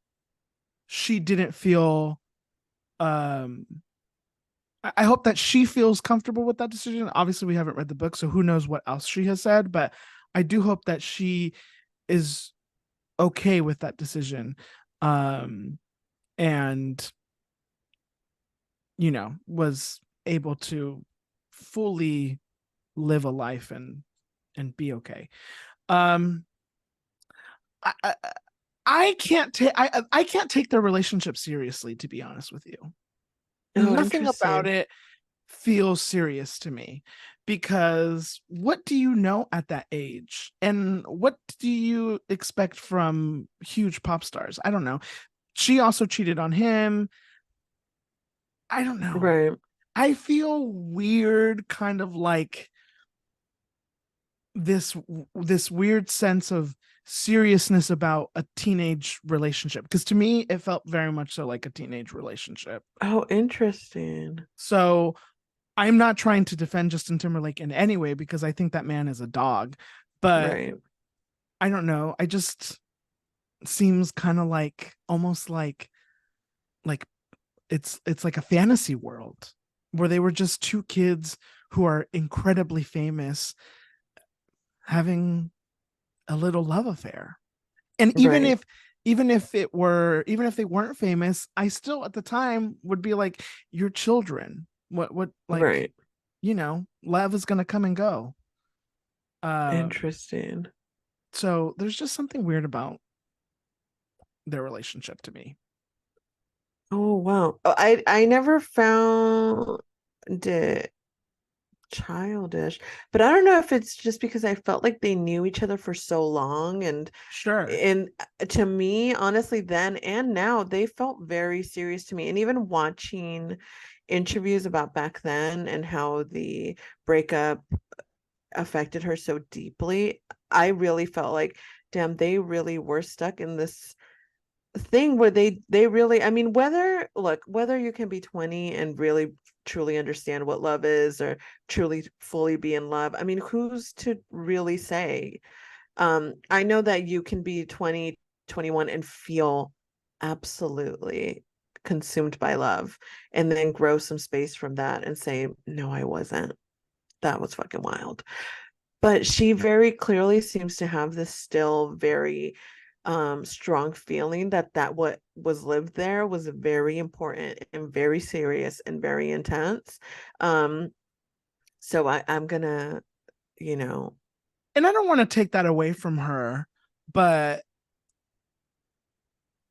Speaker 1: she didn't feel I hope that she feels comfortable with that decision. Obviously, we haven't read the book, so who knows what else she has said, but I do hope that she is okay with that decision. And was able to fully live a life and be okay. Um I I, I can't take their relationship seriously, to be honest with you.
Speaker 2: Oh,
Speaker 1: Nothing about
Speaker 2: interesting.
Speaker 1: it feels serious to me, because what do you know at that age? And what do you expect from huge pop stars? I don't know. She also cheated on him. I don't know.
Speaker 2: Right.
Speaker 1: I feel weird, kind of like this weird sense of seriousness about a teenage relationship, because to me it felt very much so like a teenage relationship.
Speaker 2: Oh, interesting.
Speaker 1: So I'm not trying to defend Justin Timberlake in any way, because I think that man is a dog, but
Speaker 2: Right.
Speaker 1: I don't know, I just seems kind of like, almost like it's like a fantasy world where they were just two kids who are incredibly famous having a little love affair. And
Speaker 2: Right.
Speaker 1: even if they weren't famous, I still at the time would be like, your children. What like,
Speaker 2: Right.
Speaker 1: love is gonna come and go. Um,
Speaker 2: Interesting.
Speaker 1: so there's just something weird about their relationship to me.
Speaker 2: Oh, wow. Oh, I never found it childish, but I don't know if it's just because I felt like they knew each other for so long,
Speaker 1: Sure.
Speaker 2: and to me, honestly, then and now, they felt very serious to me. And even watching interviews about back then and how the breakup affected her so deeply, I really felt like, damn, they really were stuck in this thing where they really, I mean, whether you can be 20 and really truly understand what love is, or truly fully be in love, I mean, who's to really say? I know that you can be 20, 21 and feel absolutely consumed by love, and then grow some space from that and say, no, I wasn't. That was fucking wild. But she very clearly seems to have this still very strong feeling that what was lived there was very important and very serious and very intense. Um, so I'm gonna, you know,
Speaker 1: And I don't want to take that away from her, but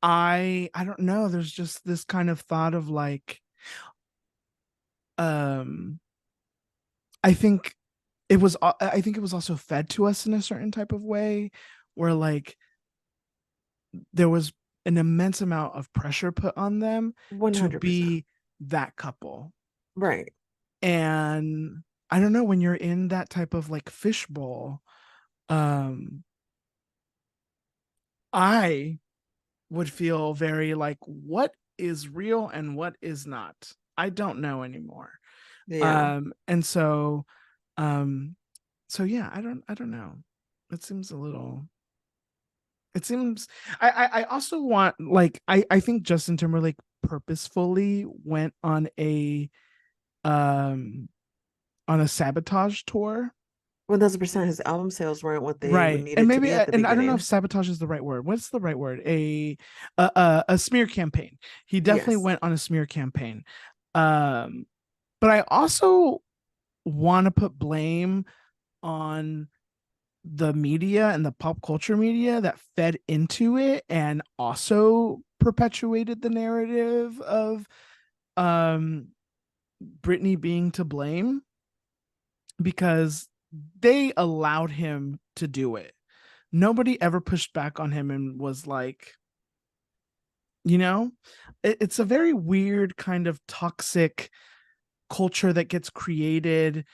Speaker 1: I don't know, there's just this kind of thought of like, um I think I think it was also fed to us in a certain type of way, where like there was an immense amount of pressure put on them to
Speaker 2: 100%.
Speaker 1: be that couple.
Speaker 2: Right.
Speaker 1: And I don't know, when you're in that type of like fishbowl, um I would feel very like, what is real and what is not? I don't know anymore.
Speaker 2: Yeah.
Speaker 1: And so um yeah, I don't know. It seems a little, it seems, I also want, like, I think Justin Timberlake purposefully went um on a sabotage tour.
Speaker 2: 1000%. His album sales weren't what they would
Speaker 1: Right. And
Speaker 2: needed to
Speaker 1: maybe,
Speaker 2: be at the
Speaker 1: and I don't know if
Speaker 2: beginning.
Speaker 1: sabotage is the right word. What's the right word? A smear campaign. He definitely
Speaker 2: Yes.
Speaker 1: went on a smear campaign. Um, but I also want to put blame on the media and the pop culture media that fed into it and also perpetuated the narrative of um Britney being to blame, because they allowed him to do it. Nobody ever pushed back on him and was like, you know, it's a very weird kind of toxic culture that gets created,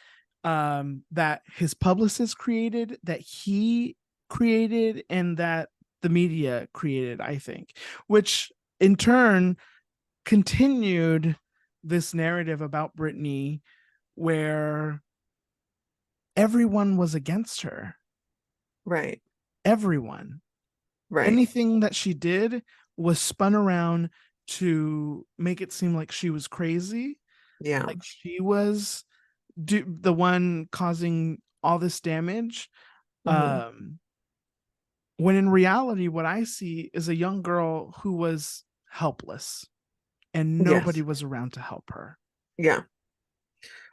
Speaker 1: that his publicist created, that he created, and that the media created, I think, which in turn continued this narrative about Britney where everyone was against her.
Speaker 2: Right.
Speaker 1: Everyone.
Speaker 2: Right.
Speaker 1: Anything that she did was spun around to make it seem like she was crazy.
Speaker 2: Yeah.
Speaker 1: Like she was the one causing all this damage.
Speaker 2: Mhm.
Speaker 1: When in reality, what I see is a young girl who was helpless and nobody
Speaker 2: Yes.
Speaker 1: was around to help her.
Speaker 2: Yeah.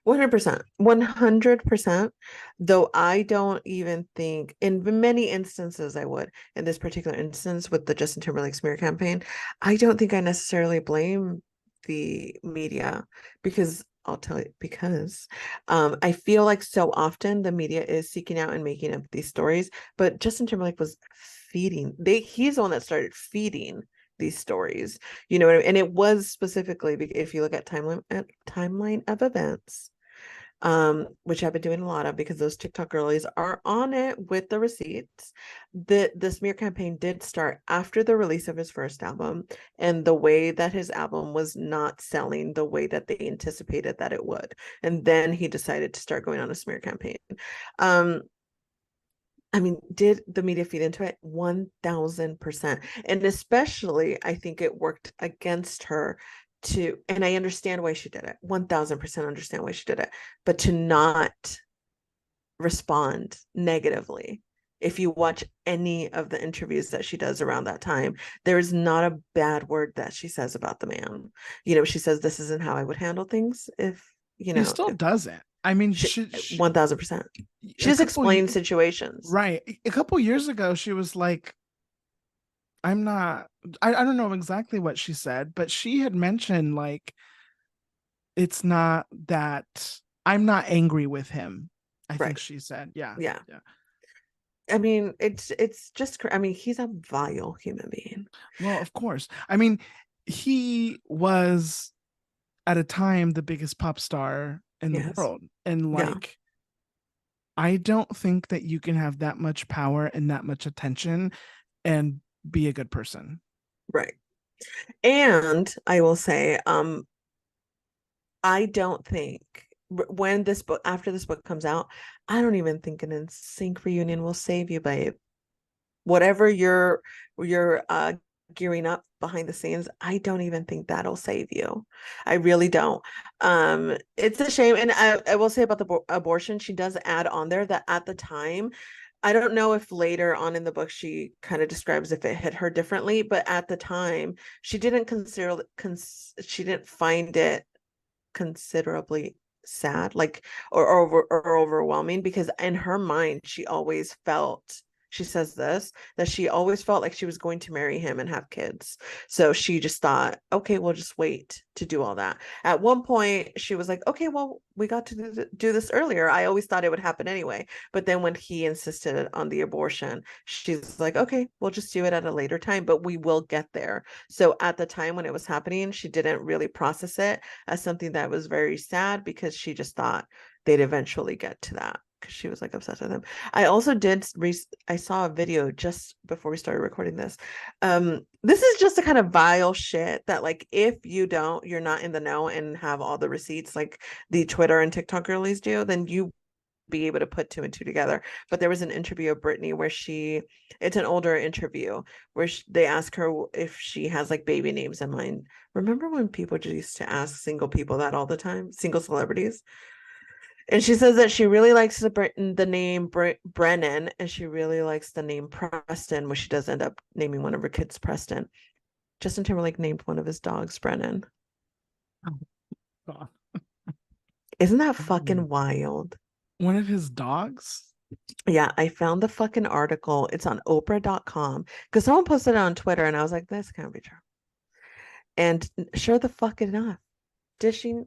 Speaker 2: 100%. 100%. Though I don't even think, in many instances, I would. In this particular instance with the Justin Timberlake smear campaign, I don't think I necessarily blame the media, because I'll tell you, because I feel like so often the media is seeking out and making up these stories, but Justin Timberlake was he's the one that started feeding these stories, you know what I mean? And it was specifically, if you look at timeline of events, which I've been doing a lot of because those TikTok girlies are on it with the receipts. The smear campaign did start after the release of his first album, and the way that his album was not selling the way that they anticipated that it would. And then he decided to start going on a smear campaign. Um, I mean, did the media feed into it? 1000%. And especially, I think it worked against her and I understand why she did it. 1000% understand why she did it, but to not respond negatively. If you watch any of the interviews that she does around that time, there is not a bad word that she says about the man. You know, she says, this isn't how I would handle things if,
Speaker 1: She still doesn't. I mean,
Speaker 2: she 1000%. She just explains situations.
Speaker 1: Right. A couple years ago, she was like, I'm not, I don't know exactly what she said, but she had mentioned like, it's not that I'm not angry with him. I think
Speaker 2: Right.
Speaker 1: she said, yeah.
Speaker 2: Yeah. I mean, it's just, I mean, he's a vile human being.
Speaker 1: Well, of course. I mean, he was at a time the biggest pop star in the
Speaker 2: Yes.
Speaker 1: world. And
Speaker 2: Yeah.
Speaker 1: like, I don't think that you can have that much power and that much attention and be a good person.
Speaker 2: Right. And I will say, I don't think when this book, after this book comes out, I don't even think an NSYNC reunion will save you, babe. Whatever you're gearing up behind the scenes, I don't even think that'll save you. I really don't. It's a shame. And I will say about the abortion, she does add on there that at the time, I don't know if later on in the book she kind of describes if it hit her differently, but at the time she didn't she didn't find it considerably sad, like, or overwhelming, because in her mind she always felt, she says this, that she always felt like she was going to marry him and have kids. So she just thought, okay, we'll just wait to do all that. At one point she was like, okay, well, we got to do this earlier. I always thought it would happen anyway. But then when he insisted on the abortion, she's like, okay, we'll just do it at a later time, but we will get there. So at the time when it was happening, she didn't really process it as something that was very sad, because she just thought they'd eventually get to that, because she was like obsessed with him. I also I saw a video just before we started recording this. This is just the kind of vile shit that, like, if you're not in the know and have all the receipts like the Twitter and TikTok girlies do, then you be able to put two and two together. But there was an interview of Britney where it's an older interview where they ask her if she has like baby names in mind. Remember when people just used to ask single people that all the time, single celebrities? And she says that she really likes the name Brennan, and she really likes the name Preston, where she does end up naming one of her kids Preston. Justin Timberlake named one of his dogs Brennan.
Speaker 1: Oh, God.
Speaker 2: Isn't that fucking wild?
Speaker 1: One of his dogs?
Speaker 2: Yeah, I found the fucking article. It's on Oprah.com because someone posted it on Twitter, and I was like, this can't be true. And sure the fuck enough, dishing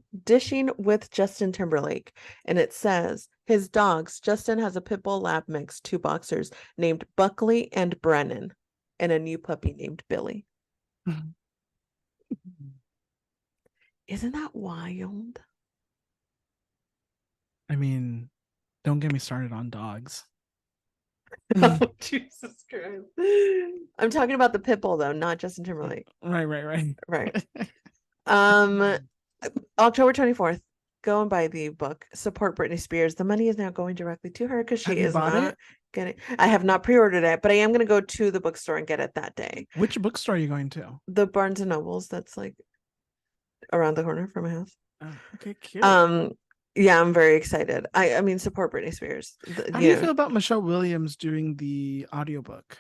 Speaker 2: with Justin Timberlake, and it says his dogs. Justin has a pit bull lab mix, 2 boxers named Buckley and Brennan, and a new puppy named Billy. Isn't that wild?
Speaker 1: I mean, don't get me started on dogs.
Speaker 2: Oh, Jesus Christ. I'm talking about the pit bull though, not Justin Timberlake.
Speaker 1: Right.
Speaker 2: October 24th, go and buy the book. Support Britney Spears. The money is now going directly to her because she is not getting. I have not pre-ordered it, but I am going to go to the bookstore and get it that day.
Speaker 1: Which bookstore are you going to?
Speaker 2: The Barnes and Nobles that's like around the corner from my house.
Speaker 1: Oh, okay, cute.
Speaker 2: Yeah, I'm very excited. I mean, support Britney Spears.
Speaker 1: How do you feel about Michelle Williams doing the audiobook?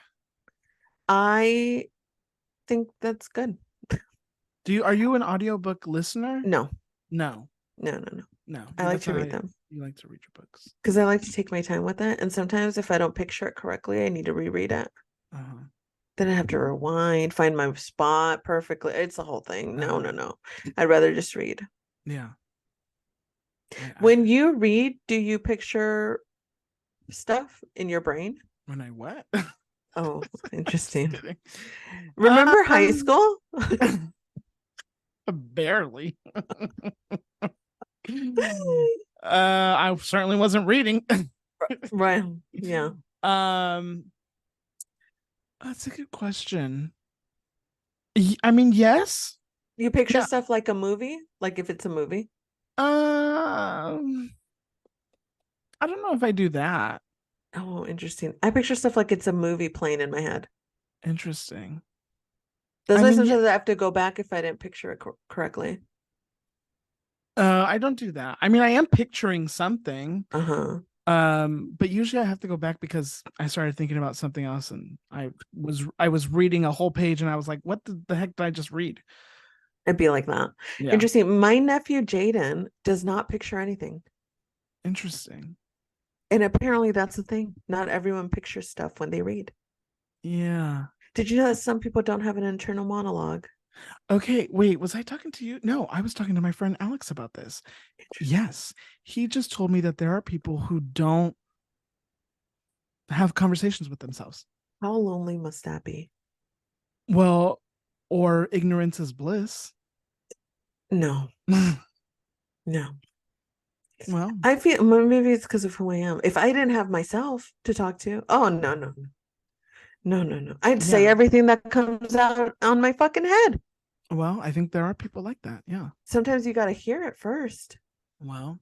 Speaker 2: I think that's good.
Speaker 1: Are you an audiobook listener?
Speaker 2: No,
Speaker 1: No.
Speaker 2: no.
Speaker 1: No.
Speaker 2: I like to read them.
Speaker 1: You like to read your books.
Speaker 2: Because I like to take my time with it. And sometimes if I don't picture it correctly, I need to reread it.
Speaker 1: Uh-huh.
Speaker 2: Then I have to rewind, find my spot perfectly. It's the whole thing. No. I'd rather just read.
Speaker 1: Yeah.
Speaker 2: When you read, do you picture stuff in your brain?
Speaker 1: When I what?
Speaker 2: Oh, interesting. Remember high school?
Speaker 1: Barely. I certainly wasn't reading.
Speaker 2: Right. Yeah.
Speaker 1: That's a good question. I mean, yes.
Speaker 2: You picture stuff like a movie? Like if it's a movie?
Speaker 1: I don't know if I do that.
Speaker 2: Oh, interesting. I picture stuff like it's a movie playing in my head.
Speaker 1: Interesting.
Speaker 2: That's why sometimes I have to go back if I didn't picture it correctly.
Speaker 1: I don't do that. I mean, I am picturing something.
Speaker 2: Uh-huh.
Speaker 1: But usually I have to go back because I started thinking about something else, and I was reading a whole page, and I was like, "What the heck did I just read?"
Speaker 2: It'd be like that.
Speaker 1: Yeah.
Speaker 2: Interesting. My nephew Jaden does not picture anything.
Speaker 1: Interesting.
Speaker 2: And apparently that's the thing. Not everyone pictures stuff when they read.
Speaker 1: Yeah.
Speaker 2: Did you know that some people don't have an internal monologue?
Speaker 1: Okay, wait, was I talking to you? No, I was talking to my friend Alex about this. Yes, he just told me that there are people who don't have conversations with themselves.
Speaker 2: How lonely must that be?
Speaker 1: Well, or ignorance is bliss.
Speaker 2: No. No.
Speaker 1: Well,
Speaker 2: I feel maybe it's because of who I am. If I didn't have myself to talk to, oh no. I'd say everything that comes out on my fucking head.
Speaker 1: Well, I think there are people like that. Yeah.
Speaker 2: Sometimes you got to hear it first.
Speaker 1: Well,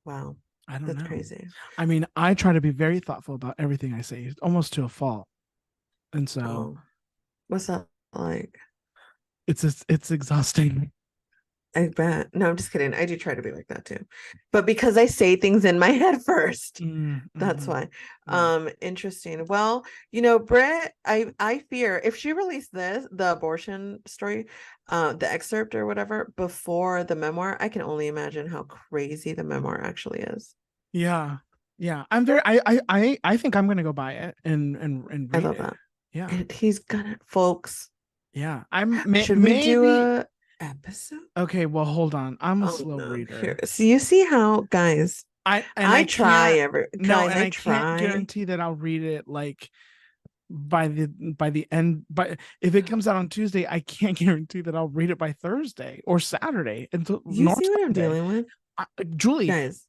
Speaker 2: wow.
Speaker 1: I don't know.
Speaker 2: That's crazy.
Speaker 1: I mean, I try to be very thoughtful about everything I say, almost to a fault. And so,
Speaker 2: what's that like?
Speaker 1: It's exhausting.
Speaker 2: I bet. No, I'm just kidding. I do try to be like that too. But because I say things in my head 1st, that's why. Interesting. Well, Britt, I fear if she released the abortion story, the excerpt or whatever before the memoir, I can only imagine how crazy the memoir actually is.
Speaker 1: Yeah. I'm very I think I'm gonna go buy it and read
Speaker 2: I love
Speaker 1: it.
Speaker 2: that.
Speaker 1: Yeah.
Speaker 2: And he's gonna, folks.
Speaker 1: Yeah.
Speaker 2: Should we do a episode?
Speaker 1: Okay, well, hold on. I'm a slow reader.
Speaker 2: Here. So you see how, guys, I try
Speaker 1: I can't guarantee that I'll read it like by the end. But if it comes out on Tuesday, I can't guarantee that I'll read it by Thursday or Saturday. Until
Speaker 2: you see what I'm dealing with,
Speaker 1: Julie.
Speaker 2: Guys,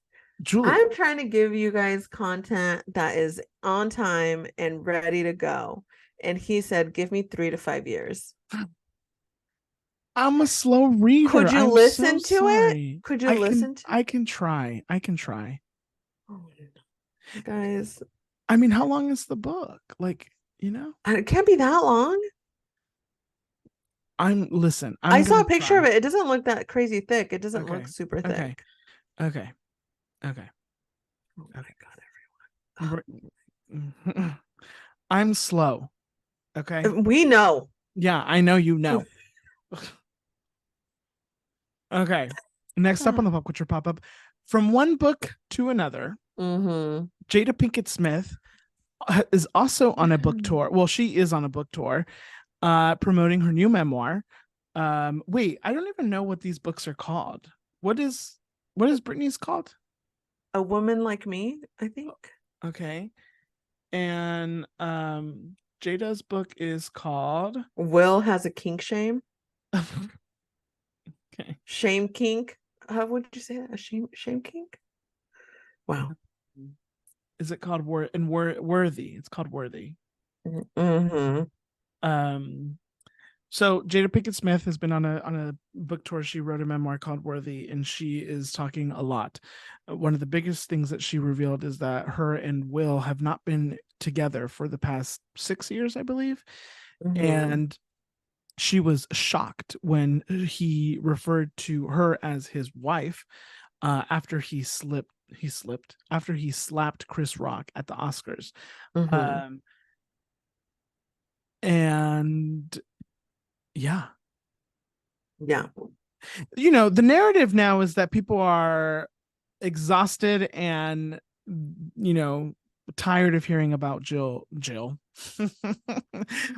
Speaker 2: I'm trying to give you guys content that is on time and ready to go, and he said, "Give me 3 to 5 years."
Speaker 1: I'm a slow reader.
Speaker 2: Could you listen to it? Could you listen to it?
Speaker 1: I can try.
Speaker 2: Oh, guys.
Speaker 1: I mean, how long is the book? Like,
Speaker 2: it can't be that long.
Speaker 1: I
Speaker 2: saw a picture of it. It doesn't look that crazy thick. It doesn't look super thick.
Speaker 1: Okay.
Speaker 2: Oh my God,
Speaker 1: everyone. I'm slow. Okay.
Speaker 2: We know.
Speaker 1: Yeah, I know you know. Okay. Next up on the Pop Culture Pop-Up. From one book to another, Jada Pinkett Smith is also on a book tour. Well, she is on a book tour, promoting her new memoir. Wait, I don't even know what these books are called. What is Britney's called?
Speaker 2: A Woman Like Me, I think.
Speaker 1: Okay. And Jada's book is called
Speaker 2: Will Has a Kink Shame.
Speaker 1: Okay.
Speaker 2: Shame kink. How would you say that? A shame kink? Wow.
Speaker 1: Is it called Worthy? It's called Worthy.
Speaker 2: Mm-hmm.
Speaker 1: So Jada Pinkett Smith has been on a book tour. She wrote a memoir called Worthy, and she is talking a lot. One of the biggest things that she revealed is that her and Will have not been together for the past 6 years, I believe. And she was shocked when he referred to her as his wife after he slapped Chris Rock at the Oscars.
Speaker 2: Mhm.
Speaker 1: And yeah,
Speaker 2: Yeah.
Speaker 1: the narrative now is that people are exhausted and tired of hearing about Jill
Speaker 2: Are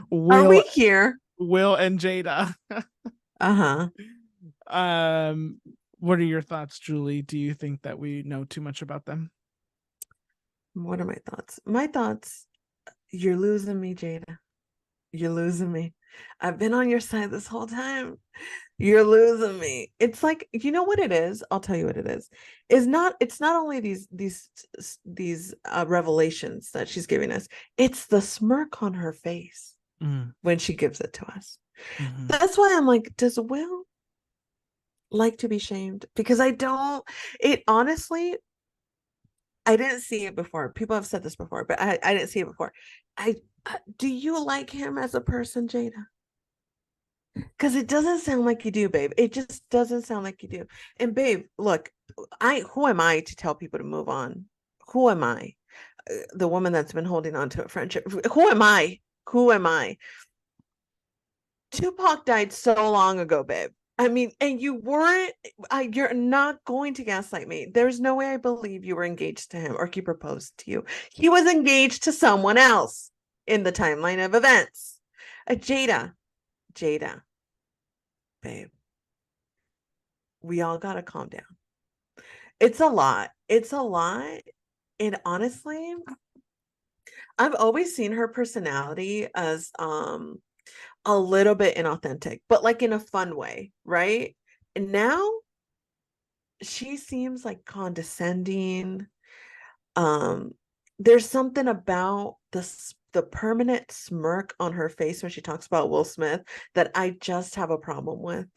Speaker 1: Will
Speaker 2: we here?
Speaker 1: Will and Jada.
Speaker 2: Uh-huh.
Speaker 1: What are your thoughts, Julie? Do you think that we know too much about them?
Speaker 2: What are my thoughts? My thoughts, you're losing me, Jada. You're losing me. I've been on your side this whole time. You're losing me. It's like, you know what it is? I'll tell you what it is. It's not only these revelations that she's giving us. It's the smirk on her face when she gives it to us.
Speaker 1: Mm-hmm.
Speaker 2: That's why I'm like, does Will like to be shamed? Because honestly, I didn't see it before. People have said this before, but I didn't see it before. Do you like him as a person, Jada? Because it doesn't sound like you do, babe. It just doesn't sound like you do. And babe, look, who am I to tell people to move on? Who am I? The woman that's been holding on to a friendship. Who am I? Who am I? Tupac died so long ago, babe. I mean, and you're not going to gaslight me. There's no way I believe you were engaged to him or he proposed to you. He was engaged to someone else in the timeline of events. Jada, babe, we all got to calm down. It's a lot. It's a lot. And honestly, I've always seen her personality as a little bit inauthentic, but like in a fun way, right? And now she seems like condescending. There's something about the permanent smirk on her face when she talks about Will Smith that I just have a problem with.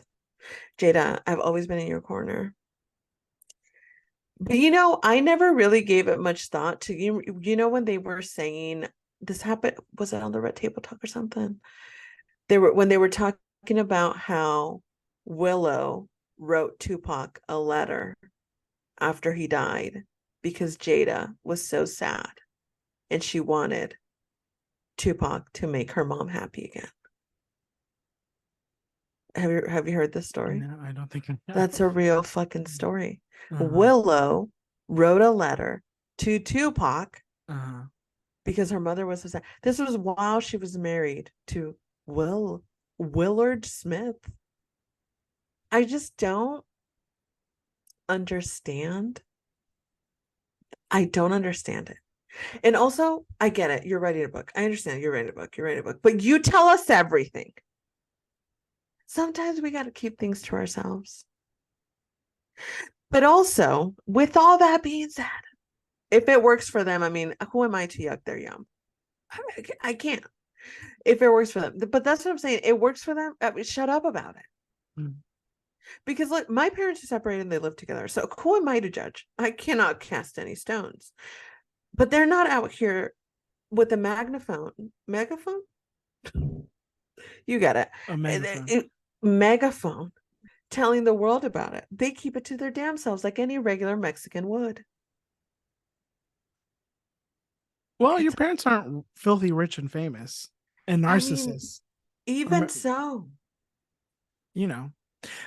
Speaker 2: Jada, I've always been in your corner. But I never really gave it much thought to when they were saying this happened, was it on the Red Table Talk or something? When they were talking about how Willow wrote Tupac a letter after he died because Jada was so sad and she wanted Tupac to make her mom happy again. Have you heard this story?
Speaker 1: No, I don't think I have.
Speaker 2: That's a real fucking story. Willow wrote a letter to Tupac because her mother was so sad. This was while she was married to Willard Smith. I just don't understand. I don't understand it. And also, I get it. You're writing a book. I understand you're writing a book. You're writing a book. But you tell us everything. Sometimes we got to keep things to ourselves. But also, with all that being said, if it works for them, I mean, who am I to yuck their yum? I can't. If it works for them. But that's what I'm saying. It works for them. Shut up about it. Because look, my parents are separated and they live together. So who am I to judge? I cannot cast any stones. But they're not out here with a megaphone. You get it.
Speaker 1: A megaphone.
Speaker 2: Megaphone telling the world about it. They keep it to their damn selves like any regular Mexican would.
Speaker 1: Well, your parents aren't filthy rich and famous and narcissists.
Speaker 2: Even so.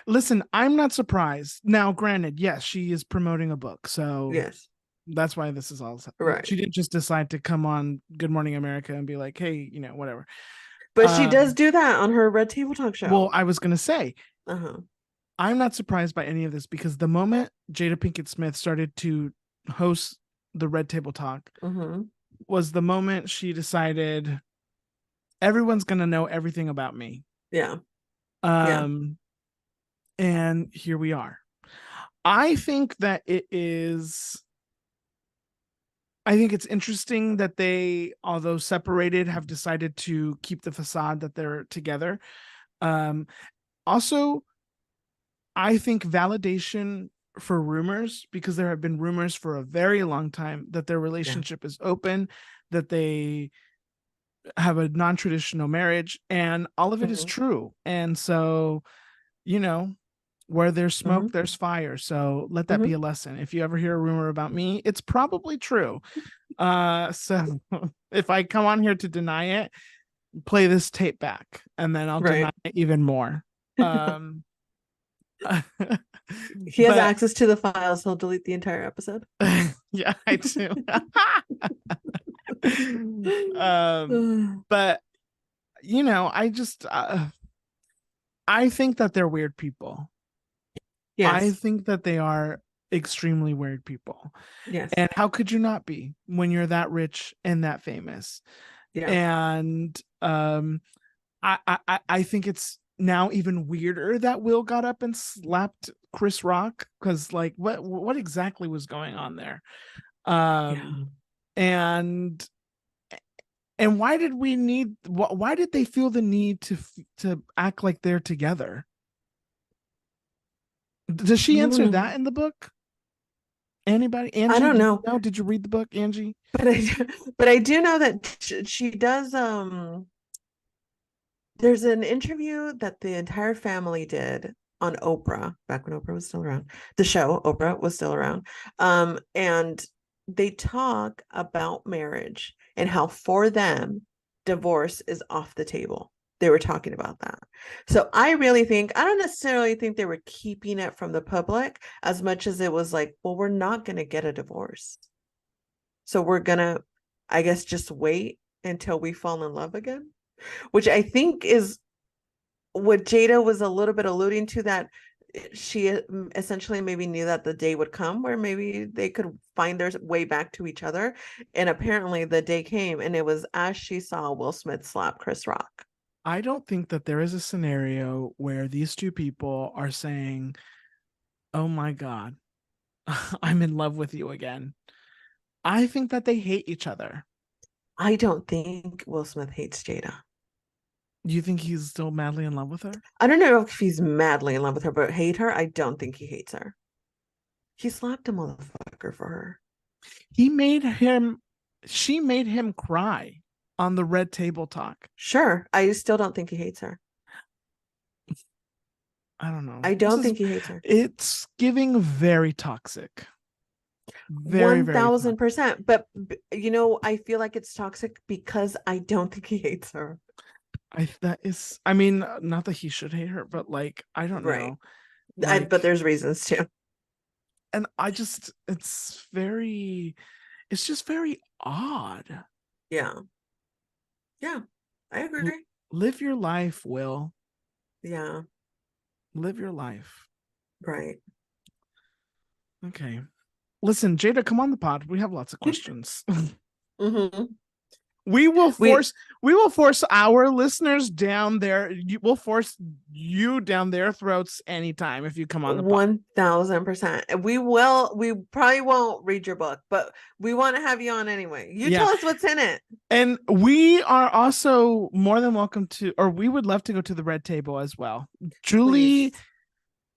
Speaker 1: Listen, I'm not surprised. Now, granted, yes, she is promoting a book. So
Speaker 2: yes,
Speaker 1: that's why this is all
Speaker 2: right.
Speaker 1: She didn't just decide to come on Good Morning America and be like, hey, whatever.
Speaker 2: But she does do that on her Red Table Talk show.
Speaker 1: Well, I was going to say, I'm not surprised by any of this because the moment Jada Pinkett Smith started to host the Red Table Talk was the moment she decided everyone's going to know everything about me.
Speaker 2: Yeah.
Speaker 1: And here we are. I think it's interesting that they, although separated, have decided to keep the facade that they're together. Also, I think validation for rumors, because there have been rumors for a very long time that their relationship is open, that they have a non-traditional marriage, and all of it is
Speaker 2: Mhm.
Speaker 1: true. And so, you know, where there's smoke,
Speaker 2: Mhm.
Speaker 1: there's fire. So let that be
Speaker 2: Mhm.
Speaker 1: a lesson. If you ever hear a rumor about me, it's probably true. So if I come on here to deny it, play this tape back, and then I'll deny
Speaker 2: Right.
Speaker 1: it even more. Um,
Speaker 2: He has
Speaker 1: but
Speaker 2: access to the files. He'll delete the entire episode.
Speaker 1: yeah, I do. But you know, I think that they're weird people. I
Speaker 2: Yes.
Speaker 1: think that they are extremely weird people.
Speaker 2: Yes.
Speaker 1: And how could you not be when you're that rich and that famous?
Speaker 2: Yeah.
Speaker 1: And I think it's now even weirder that Will got up and slapped Chris Rock, because like what exactly was going on there?
Speaker 2: Yeah.
Speaker 1: And why did we need why did they feel the need to act like they're together? Does she answer that in the book? Anybody?
Speaker 2: I
Speaker 1: Angie,
Speaker 2: don't
Speaker 1: do you
Speaker 2: know,
Speaker 1: know? Did you read the book, Angie?
Speaker 2: but I do know that she does. There's an interview that the entire family did on Oprah back when Oprah was still around. The show Oprah was still around, and they talk about marriage and how for them divorce is off the table. They were talking about that. So I really think, I don't necessarily think they were keeping it from the public as much as it was like, well, we're not going to get a divorce. So we're going to, I guess, just wait until we fall in love again, which I think is what Jada was a little bit alluding to, that she essentially maybe knew that the day would come where maybe they could find their way back to each other. And apparently the day came, and it was as she saw Will Smith slap Chris Rock.
Speaker 1: I don't think that there is a scenario where these two people are saying, "Oh my God, I'm in love with you again." I think that they hate each other.
Speaker 2: I don't think Will Smith hates Jada.
Speaker 1: You think he's still madly in love with her?
Speaker 2: I don't know if he's madly in love with her, but hate her, I don't think he hates her. He slapped a motherfucker for her.
Speaker 1: She made him cry on the Red Table Talk.
Speaker 2: Sure. I still don't think he hates her.
Speaker 1: I don't know.
Speaker 2: I don't think he hates her.
Speaker 1: It's giving very toxic. Very, very toxic.
Speaker 2: 1000%. But you know, I feel like it's toxic because I don't think he hates her.
Speaker 1: I mean, not that he should hate her, but like, I don't
Speaker 2: Right.
Speaker 1: know. Like,
Speaker 2: But there's reasons too.
Speaker 1: and it's just very odd.
Speaker 2: Yeah. Yeah. I agree.
Speaker 1: Live your life, Will.
Speaker 2: Yeah.
Speaker 1: Live your life.
Speaker 2: Right.
Speaker 1: Okay. Listen, Jada, come on the pod. We have lots of questions.
Speaker 2: Mm-hmm.
Speaker 1: We will force our listeners down there. We'll force you down their throats anytime if you come on the pod.
Speaker 2: 1000%. We probably won't read your book, but we want to have you on anyway. You tell us what's in it.
Speaker 1: And we are also more than welcome to, or we would love to go to the Red Table as well. Julie
Speaker 2: Please.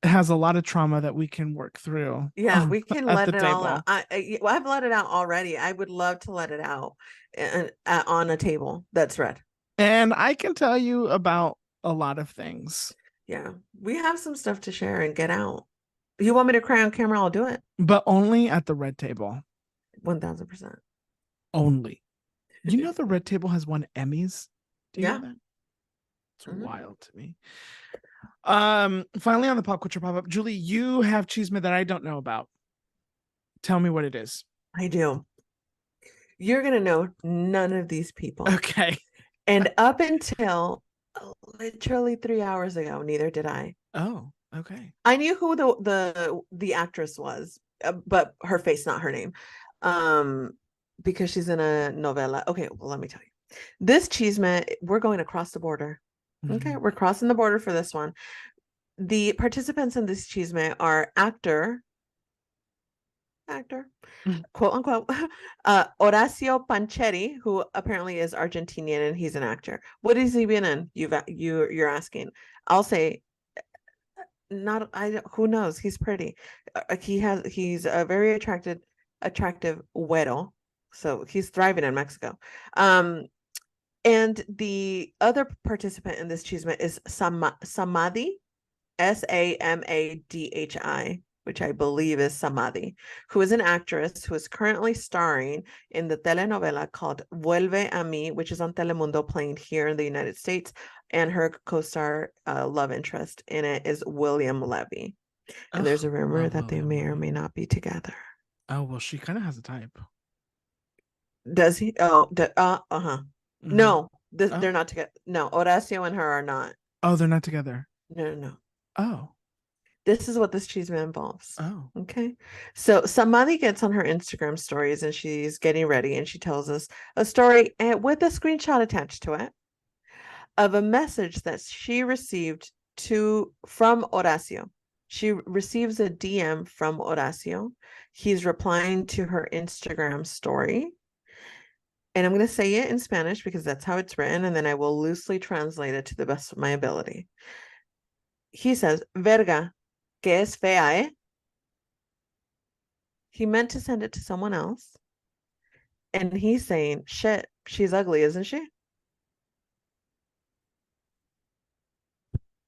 Speaker 1: has a lot of trauma that we can work through.
Speaker 2: Yeah, we can
Speaker 1: at
Speaker 2: let
Speaker 1: the
Speaker 2: it
Speaker 1: table.
Speaker 2: all out. I've let it out already. I would love to let it out on a table that's red.
Speaker 1: And I can tell you about a lot of things.
Speaker 2: Yeah, we have some stuff to share and get out. You want me to cry on camera? I'll do it.
Speaker 1: But only at the Red Table.
Speaker 2: 1000%.
Speaker 1: Only. You know the Red Table has won Emmys? Do you
Speaker 2: Yeah.
Speaker 1: know that? It's wild to me. Finally on the pop culture pop-up, Julie, you have Chisme that I don't know about. Tell me what it is.
Speaker 2: I do. You're gonna know none of these people.
Speaker 1: Okay.
Speaker 2: And up until literally 3 hours ago, neither did I.
Speaker 1: Oh, okay.
Speaker 2: I knew who the actress was, but her face, not her name, because she's in a novella. Okay, well, let me tell you. This Chisme, we're going across the border. Okay, we're crossing the border for this one. The participants in this Chisme are actor, quote unquote, Horacio Pancheri, who apparently is Argentinian and he's an actor. What has he been in? You're asking. I'll say, who knows? He's pretty. He's a very attractive güero. So he's thriving in Mexico. And the other participant in this chisme is Samadhi, Samadhi, which I believe is Samadhi, who is an actress who is currently starring in the telenovela called Vuelve a mí, which is on Telemundo, playing here in the United States. And her co-star love interest in it is William Levy. And there's a rumor that they may or may not be together.
Speaker 1: Oh, well, she kind of has a type.
Speaker 2: Does he? Oh, uh-huh.
Speaker 1: Mhm.
Speaker 2: No, they're not together. No, Horacio and her are not.
Speaker 1: Oh, they're not together.
Speaker 2: No.
Speaker 1: Oh.
Speaker 2: This is what this chisme involves.
Speaker 1: Oh.
Speaker 2: Okay. So Samadhi gets on her Instagram stories and she's getting ready and she tells us a story with a screenshot attached to it of a message that she received from Horacio. She receives a DM from Horacio. He's replying to her Instagram story. And I'm going to say it in Spanish because that's how it's written, and then I will loosely translate it to the best of my ability. He says, Verga, que es fea, eh? He meant to send it to someone else. And he's saying, shit, she's ugly, isn't she?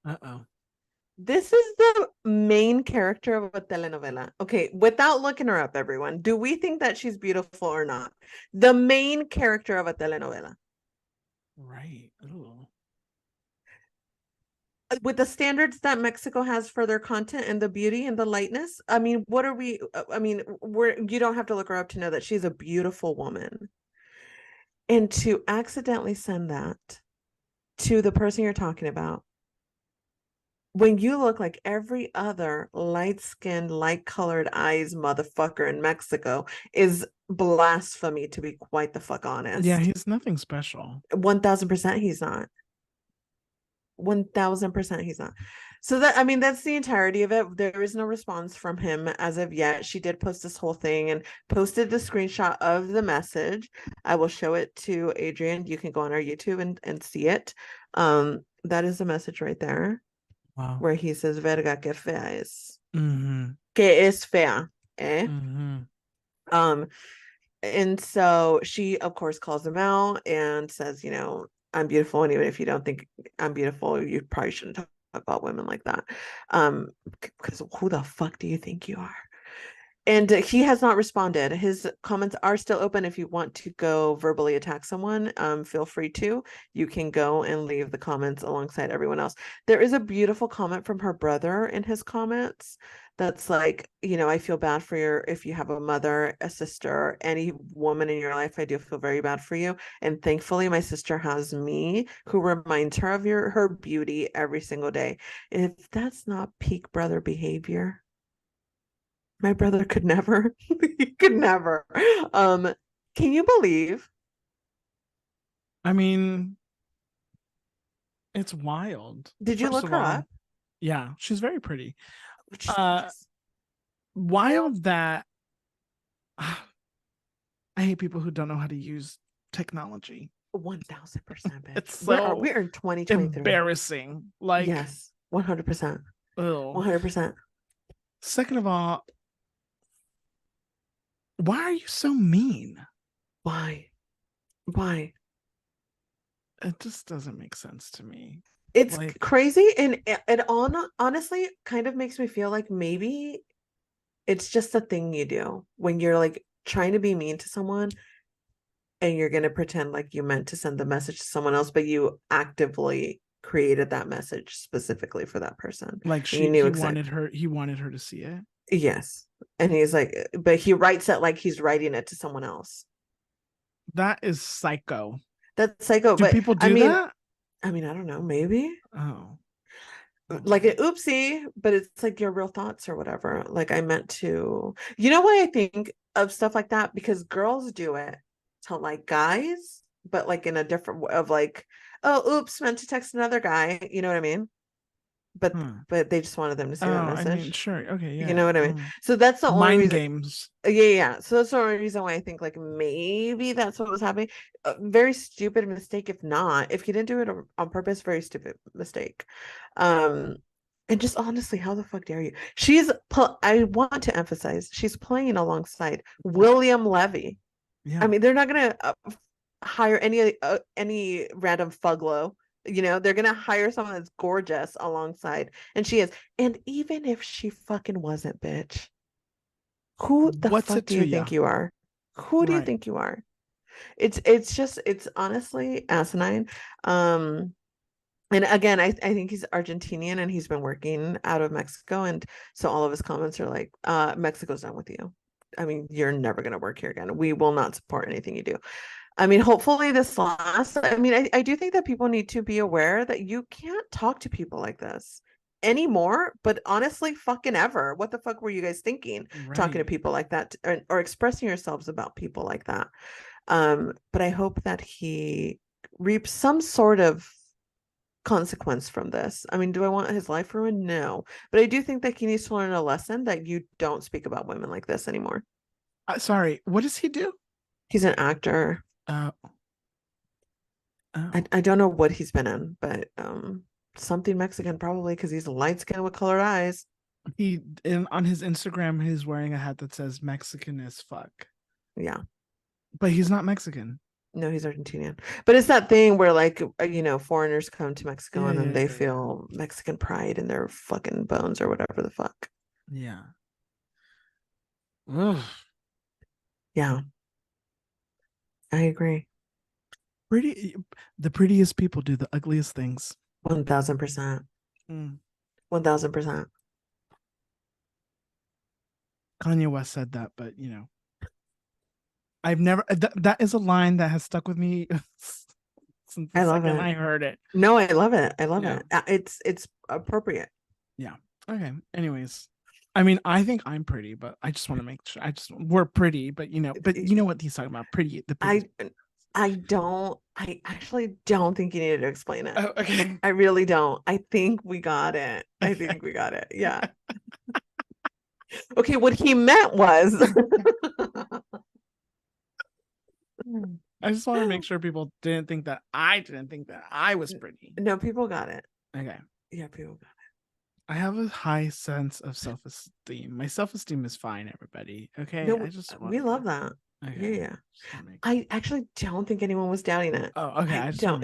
Speaker 1: Uh-oh.
Speaker 2: This is the main character of a telenovela. Okay, without looking her up, everyone, do we think that she's beautiful or not? The main character of a telenovela.
Speaker 1: Right. Ooh.
Speaker 2: With the standards that Mexico has for their content and the beauty and the lightness, I mean, what are we? I mean, you don't have to look her up to know that she's a beautiful woman. And to accidentally send that to the person you're talking about, when you look like every other light-skinned, light-colored eyes motherfucker in Mexico, is blasphemy, to be quite the fuck honest.
Speaker 1: Yeah, he's nothing special.
Speaker 2: 1000% he's not. 1000% he's not. So that, I mean, that's the entirety of it. There is no response from him as of yet. She did post this whole thing and posted the screenshot of the message. I will show it to Adrian. You can go on our YouTube and see it. That is the message right there.
Speaker 1: Wow.
Speaker 2: Where he says, Verga, que fea es.
Speaker 1: Mm-hmm.
Speaker 2: Que es fea, eh?
Speaker 1: Mm-hmm.
Speaker 2: And so she, of course, calls him out and says, you know, I'm beautiful. And even if you don't think I'm beautiful, you probably shouldn't talk about women like that. Because who the fuck do you think you are? And he has not responded. His comments are still open. If you want to go verbally attack someone, feel free to. You can go and leave the comments alongside everyone else. There is a beautiful comment from her brother in his comments that's like, you know, I feel bad for if you have a mother, a sister, any woman in your life, I do feel very bad for you. And thankfully, my sister has me, who reminds her of her beauty every single day. If that's not peak brother behavior, my brother could never. He could never. Can you believe?
Speaker 1: I mean, it's wild.
Speaker 2: Did you look her up?
Speaker 1: Yeah, she's very pretty.
Speaker 2: Gorgeous.
Speaker 1: Wild that I hate people who don't know how to use technology.
Speaker 2: 1000%.
Speaker 1: It's so
Speaker 2: we're in 2023.
Speaker 1: embarrassing. Like,
Speaker 2: yes, 100%.
Speaker 1: ugh.
Speaker 2: 100%.
Speaker 1: Second of all, why are you so mean?
Speaker 2: Why?
Speaker 1: It just doesn't make sense to me.
Speaker 2: It's like, crazy, and it honestly kind of makes me feel like maybe it's just a thing you do when you're like trying to be mean to someone and you're going to pretend like you meant to send the message to someone else, but you actively created that message specifically for that person.
Speaker 1: Like he wanted her to see it.
Speaker 2: Yes. And he's like, but he writes it like he's writing it to someone else.
Speaker 1: That is psycho.
Speaker 2: That's psycho.
Speaker 1: Do people do that?
Speaker 2: I mean, I don't know, maybe.
Speaker 1: Oh.
Speaker 2: Like an oopsie, but it's like your real thoughts or whatever. Like I meant to, you know why I think of stuff like that? Because girls do it to like guys, but like in a different way of like, oh, oops, meant to text another guy. You know what I mean? But they just wanted them to see that message.
Speaker 1: I mean, sure. Okay, yeah.
Speaker 2: You know what I mean? So that's the only
Speaker 1: mind
Speaker 2: reason.
Speaker 1: Games.
Speaker 2: Yeah. So that's the only reason why I think like maybe that's what was happening. A very stupid mistake. If not, if he didn't do it on purpose, very stupid mistake. And just honestly, how the fuck dare you? I want to emphasize, she's playing alongside William Levy.
Speaker 1: Yeah.
Speaker 2: I mean, they're not gonna hire any random fuglo. They're gonna hire someone that's gorgeous alongside, and she is. And even if she fucking wasn't, bitch, who the
Speaker 1: What's
Speaker 2: fuck
Speaker 1: it
Speaker 2: do
Speaker 1: to
Speaker 2: you
Speaker 1: ya?
Speaker 2: think you are? Who do you
Speaker 1: Right.
Speaker 2: think you are? It's honestly asinine. Um, and again, I think he's Argentinian and he's been working out of Mexico, and so all of his comments are like, Mexico's done with you. I mean, you're never gonna work here again. We will not support anything you do. I mean, hopefully this lasts. I mean, I do think that people need to be aware that you can't talk to people like this anymore, but honestly, fucking ever. What the fuck were you guys thinking talking to
Speaker 1: Right.
Speaker 2: people like that, or expressing yourselves about people like that? But I hope that he reaps some sort of consequence from this. I mean, do I want his life ruined? No. But I do think that he needs to learn a lesson that you don't speak about women like this anymore.
Speaker 1: Sorry, what does he do?
Speaker 2: He's an actor.
Speaker 1: Oh.
Speaker 2: I don't know what he's been in, but something Mexican probably, because he's light skinned with colored eyes.
Speaker 1: On his Instagram, he's wearing a hat that says Mexican as fuck.
Speaker 2: Yeah.
Speaker 1: But he's not Mexican.
Speaker 2: No, he's Argentinian. But it's that thing where like foreigners come to Mexico and then they
Speaker 1: Yeah.
Speaker 2: feel Mexican pride in their fucking bones or whatever the fuck.
Speaker 1: Yeah. Ugh.
Speaker 2: Yeah. I agree.
Speaker 1: The prettiest people do the ugliest things.
Speaker 2: 1000%.
Speaker 1: Mm.
Speaker 2: 1000%.
Speaker 1: Kanye West said that, but I've never that is a line that has stuck with me since the
Speaker 2: I love
Speaker 1: second
Speaker 2: it.
Speaker 1: I heard it.
Speaker 2: No, I love it. I love
Speaker 1: Yeah.
Speaker 2: it. It's appropriate.
Speaker 1: Yeah. Okay. Anyways, I mean, I think I'm pretty, but I just want to make sure we're pretty, but you know what he's talking about? Pretty.
Speaker 2: I actually don't think you needed to explain it.
Speaker 1: Oh, okay.
Speaker 2: I really don't. I think we got it. I
Speaker 1: Okay.
Speaker 2: think we got it. Yeah. Okay, what he meant was
Speaker 1: I just want to make sure people didn't think that I was pretty.
Speaker 2: no, people got it.
Speaker 1: Okay.
Speaker 2: Yeah, people got
Speaker 1: I have a high sense of self-esteem. My self-esteem is fine, everybody.
Speaker 2: it.
Speaker 1: Okay.
Speaker 2: No,
Speaker 1: I just
Speaker 2: we love that.
Speaker 1: Okay.
Speaker 2: Yeah. I actually don't think anyone was doubting it.
Speaker 1: Oh, okay.
Speaker 2: I don't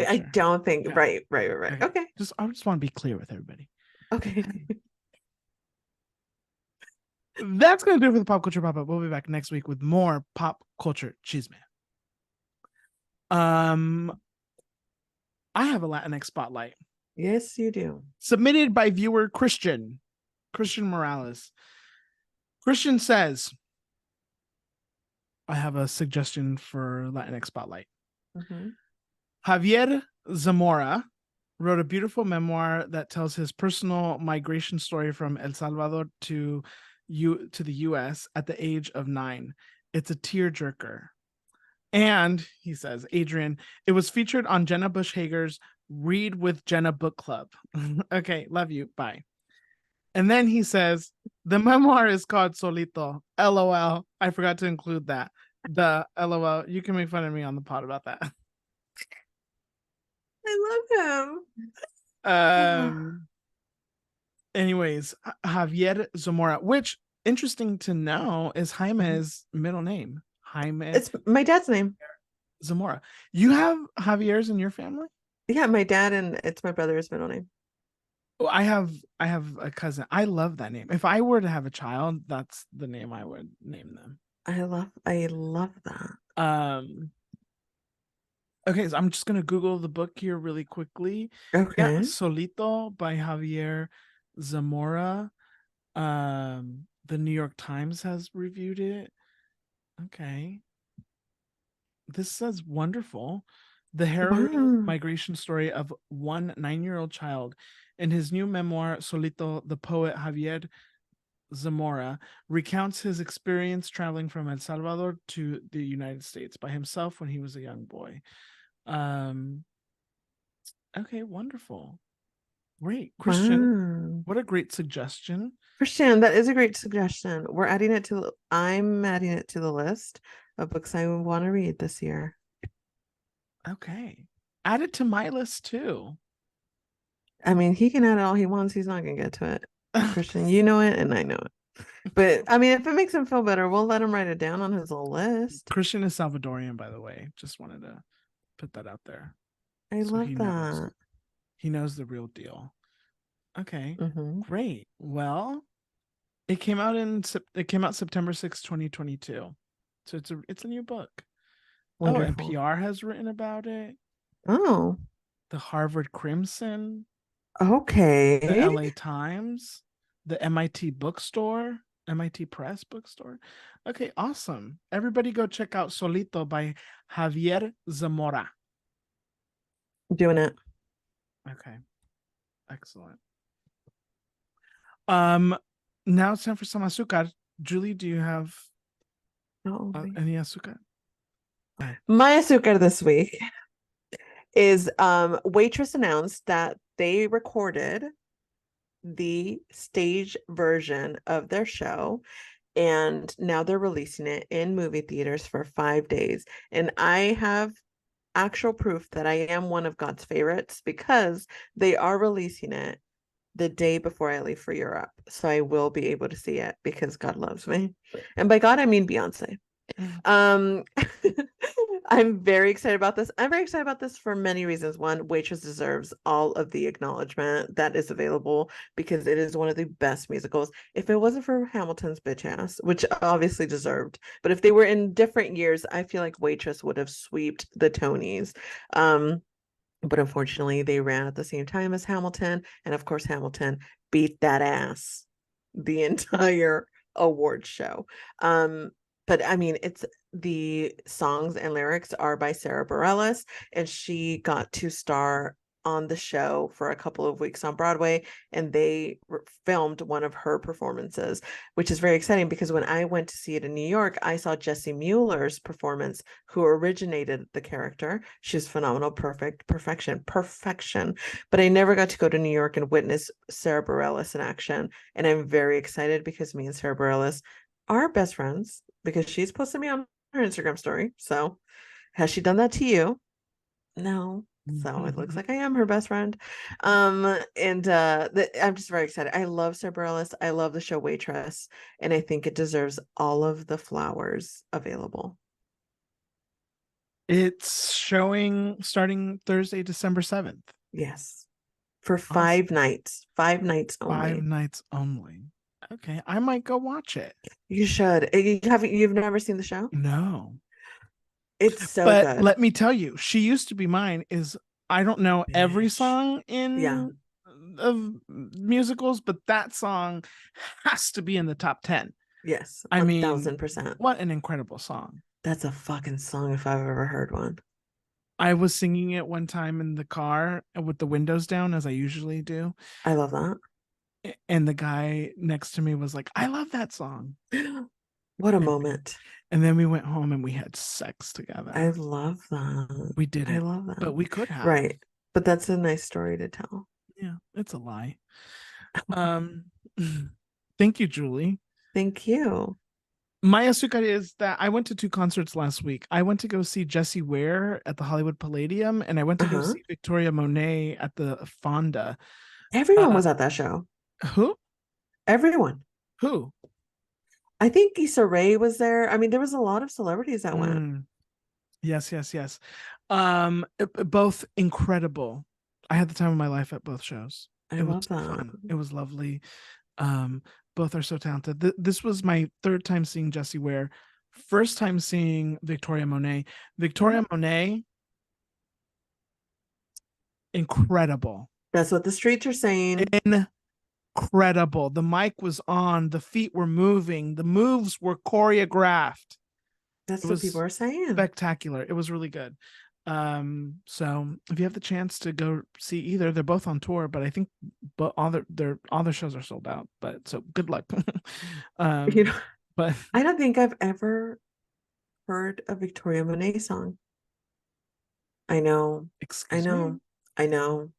Speaker 2: think.
Speaker 1: Yeah.
Speaker 2: Right.
Speaker 1: Okay.
Speaker 2: Okay.
Speaker 1: I just want to be clear with everybody.
Speaker 2: Okay.
Speaker 1: That's going to do it for the Pop Culture Pop-Up. We'll be back next week with more Pop Culture Chisme. I have a Latinx spotlight.
Speaker 2: Yes, you do.
Speaker 1: Submitted by viewer Christian Morales. Christian says, I have a suggestion for Latinx spotlight.
Speaker 2: Mhm.
Speaker 1: Javier Zamora wrote a beautiful memoir that tells his personal migration story from El Salvador to the US at the age of 9. It's a tearjerker. And he says, Adrian, it was featured on Jenna Bush Hager's Read with Jenna book club. Okay, love you. Bye. And then he says, the memoir is called Solito. LOL. I forgot to include that. The LOL. You can make fun of me on the pod about that.
Speaker 2: I love him.
Speaker 1: Anyways, Javier Zamora, which interesting to know is Jaime's middle name. Jaime.
Speaker 2: It's my dad's name.
Speaker 1: Zamora. You have Javier's in your family?
Speaker 2: Yeah, my dad, and it's my brother's middle name.
Speaker 1: Oh, I have a cousin. I love that name. If I were to have a child, that's the name I would name them.
Speaker 2: I love that.
Speaker 1: Okay, so I'm just gonna Google the book here really quickly.
Speaker 2: Okay.
Speaker 1: Yeah, Solito by Javier Zamora. The New York Times has reviewed it. Okay. This says wonderful. The harrowing migration story of one 9-year-old child. In his new memoir, Solito, the poet Javier Zamora recounts his experience traveling from El Salvador to the United States by himself when he was a young boy. Okay, wonderful. Great. Christian, what a great suggestion.
Speaker 2: Christian, that is a great suggestion. I'm adding it to the list of books I want to read this year. Okay.
Speaker 1: Add it to my list too.
Speaker 2: I mean, he can add it all he wants. He's not going to get to it. Christian, you know it and I know it. But I mean, if it makes him feel better, we'll let him write it down on his little list.
Speaker 1: Christian is Salvadorian, by the way. Just wanted to Put that out there.
Speaker 2: I
Speaker 1: So
Speaker 2: love
Speaker 1: he knows.
Speaker 2: that.
Speaker 1: He knows the real deal. Okay.
Speaker 2: Mhm.
Speaker 1: Great. Well, it came out September 6th, 2022. So it's a new book. Oh, and
Speaker 2: Wonderful.
Speaker 1: PR has written about it.
Speaker 2: Oh,
Speaker 1: The Harvard Crimson, the
Speaker 2: okay.
Speaker 1: LA Times, the MIT Press bookstore. Okay, awesome. Everybody go check out Solito by Javier Zamora.
Speaker 2: Doing it.
Speaker 1: Okay. Excellent. Now it's time for some azúcar. Julie, do you have
Speaker 2: Oh,
Speaker 1: any azúcar?
Speaker 2: my azúcar this week is Waitress announced that they recorded the stage version of their show, and now they're releasing it in movie theaters for 5 days. And I have actual proof that I am one of God's favorites because they are releasing it the day before I leave for Europe. So I will be able to see it because God loves me. And by God, I mean Beyonce. Um, I'm very excited about this. I'm very excited about this for many reasons. One, Waitress deserves all of the acknowledgement that is available because it is one of the best musicals. If it wasn't for Hamilton's bitch ass, which obviously deserved, but if they were in different years, I feel like Waitress would have swept the Tonys. But unfortunately, they ran at the same time as Hamilton, and of course, Hamilton beat that ass the entire award show. But I mean, it's the songs and lyrics are by Sarah Bareilles, and she got to star on the show for a couple of weeks on Broadway, and they filmed one of her performances, which is very exciting because when I went to see it in New York, I saw Jessie Mueller's performance, who originated the character. She's phenomenal, perfection. But I never got to go to New York and witness Sarah Bareilles in action, and I'm very excited because me and Sarah Bareilles are best friends because she's posted me on her Instagram story. So, has she done that to you? No. So it looks like I am her best friend. And I'm just very excited. I love Sarah Bareilles. I love the show Waitress, and I think it deserves all of the flowers available.
Speaker 1: It's showing starting Thursday, December 7th.
Speaker 2: Yes. For
Speaker 1: Awesome.
Speaker 2: 5 nights. 5 nights only.
Speaker 1: 5 nights only. Okay, I might go watch it.
Speaker 2: You should. You've never seen the show?
Speaker 1: No.
Speaker 2: It's so
Speaker 1: but
Speaker 2: good.
Speaker 1: Let me tell you, She Used to Be Mine is, I don't know every
Speaker 2: Bitch.
Speaker 1: song in of musicals, but that song has to be in the top 10.
Speaker 2: Yes,
Speaker 1: I mean,
Speaker 2: 1000%.
Speaker 1: what an incredible song.
Speaker 2: That's a fucking song if I've ever heard one.
Speaker 1: I was singing it one time in the car with the windows down, as I usually do.
Speaker 2: I love that.
Speaker 1: And the guy next to me was like, I love that song.
Speaker 2: What a moment.
Speaker 1: And then we went home and we had sex together.
Speaker 2: I love that.
Speaker 1: We didn't.
Speaker 2: I love that.
Speaker 1: But we could have.
Speaker 2: Right. But that's a nice story to tell.
Speaker 1: Yeah, it's a lie. Thank you, Julie.
Speaker 2: Thank you.
Speaker 1: My azúcar is that I went to 2 concerts last week. I went to go see Jessie Ware at the Hollywood Palladium, and I went to go see Victoria Monet at the Fonda.
Speaker 2: Everyone was at that show.
Speaker 1: Who?
Speaker 2: Everyone.
Speaker 1: Who?
Speaker 2: I think Issa Rae was there. I mean, there was a lot of celebrities that went.
Speaker 1: Yes. Both incredible. I had the time of my life at both shows.
Speaker 2: I love that.
Speaker 1: Fun. It was lovely. Both are so talented. This was my 3rd time seeing Jessie Ware. First time seeing Victoria Monet. Victoria Monet, incredible.
Speaker 2: That's what the streets are saying.
Speaker 1: Incredible. The mic was on. The feet were moving. The moves were choreographed.
Speaker 2: That's what people are saying.
Speaker 1: Spectacular. It was really good. So if you have the chance to go see either, they're both on tour, but I think all their shows are sold out. But so good luck. But
Speaker 2: I don't think I've ever heard a Victoria Monet song. I know.
Speaker 1: Excuse me?
Speaker 2: I know.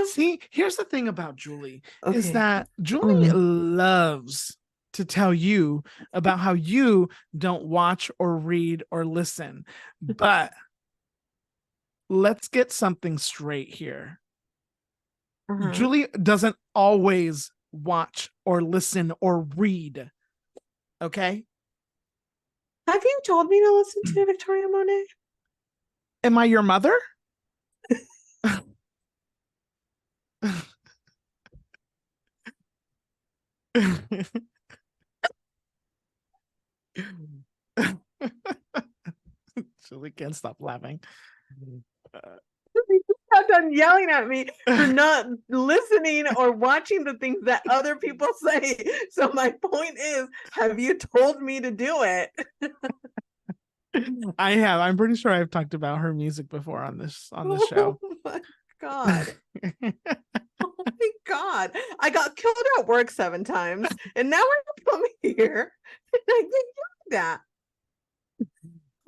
Speaker 1: See, here's the thing about Julie is
Speaker 2: Okay.
Speaker 1: that Julie loves to tell you about how you don't watch or read or listen. But let's get something straight here. Julie doesn't always watch or listen or read. Okay?
Speaker 2: Have you told me to listen to Victoria Monet?
Speaker 1: Am I your mother? Julie can't stop laughing.
Speaker 2: You got done yelling at me for not listening or watching the things that other people say. So my point is, have you told me to do it?
Speaker 1: I have. I'm pretty sure I've talked about her music before on this show.
Speaker 2: Oh my God. Oh my God. I got killed at work 7 times and now we're coming here and I get yelled at.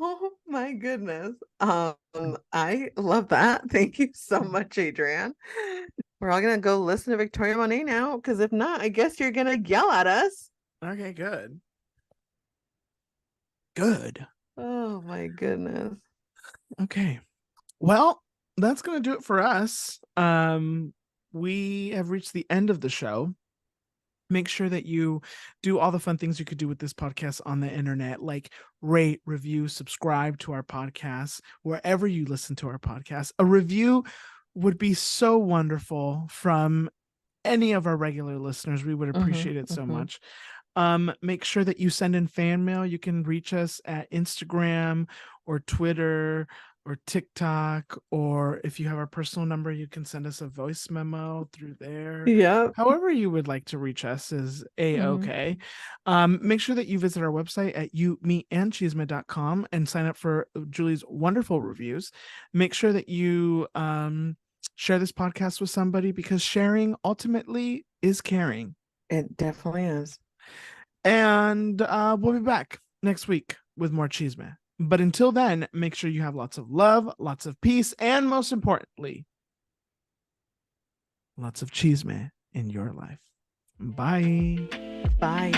Speaker 2: Oh my goodness. I love that. Thank you so much, Adrienne. We're all gonna go listen to Victoria Monet now, because if not, I guess you're gonna yell at us.
Speaker 1: Okay, good. Good.
Speaker 2: Oh my goodness.
Speaker 1: Okay. Well, that's gonna do it for us. We have reached the end of the show. Make sure that you do all the fun things you could do with this podcast on the internet, like rate, review, subscribe to our podcast, wherever you listen to our podcast. A review would be so wonderful from any of our regular listeners. We would appreciate it so much. Make sure that you send in fan mail. You can reach us at Instagram or Twitter or TikTok, or if you have our personal number, you can send us a voice memo through there.
Speaker 2: Yep.
Speaker 1: However you would like to reach us is a-okay. Make sure that you visit our website at youmeandchisme.com and sign up for Julie's wonderful reviews. Make sure that you share this podcast with somebody, because sharing ultimately is caring.
Speaker 2: It definitely is.
Speaker 1: And we'll be back next week with more Chisme. But until then, make sure you have lots of love, lots of peace, and most importantly, lots of Chisme in your life. Bye.
Speaker 2: Bye.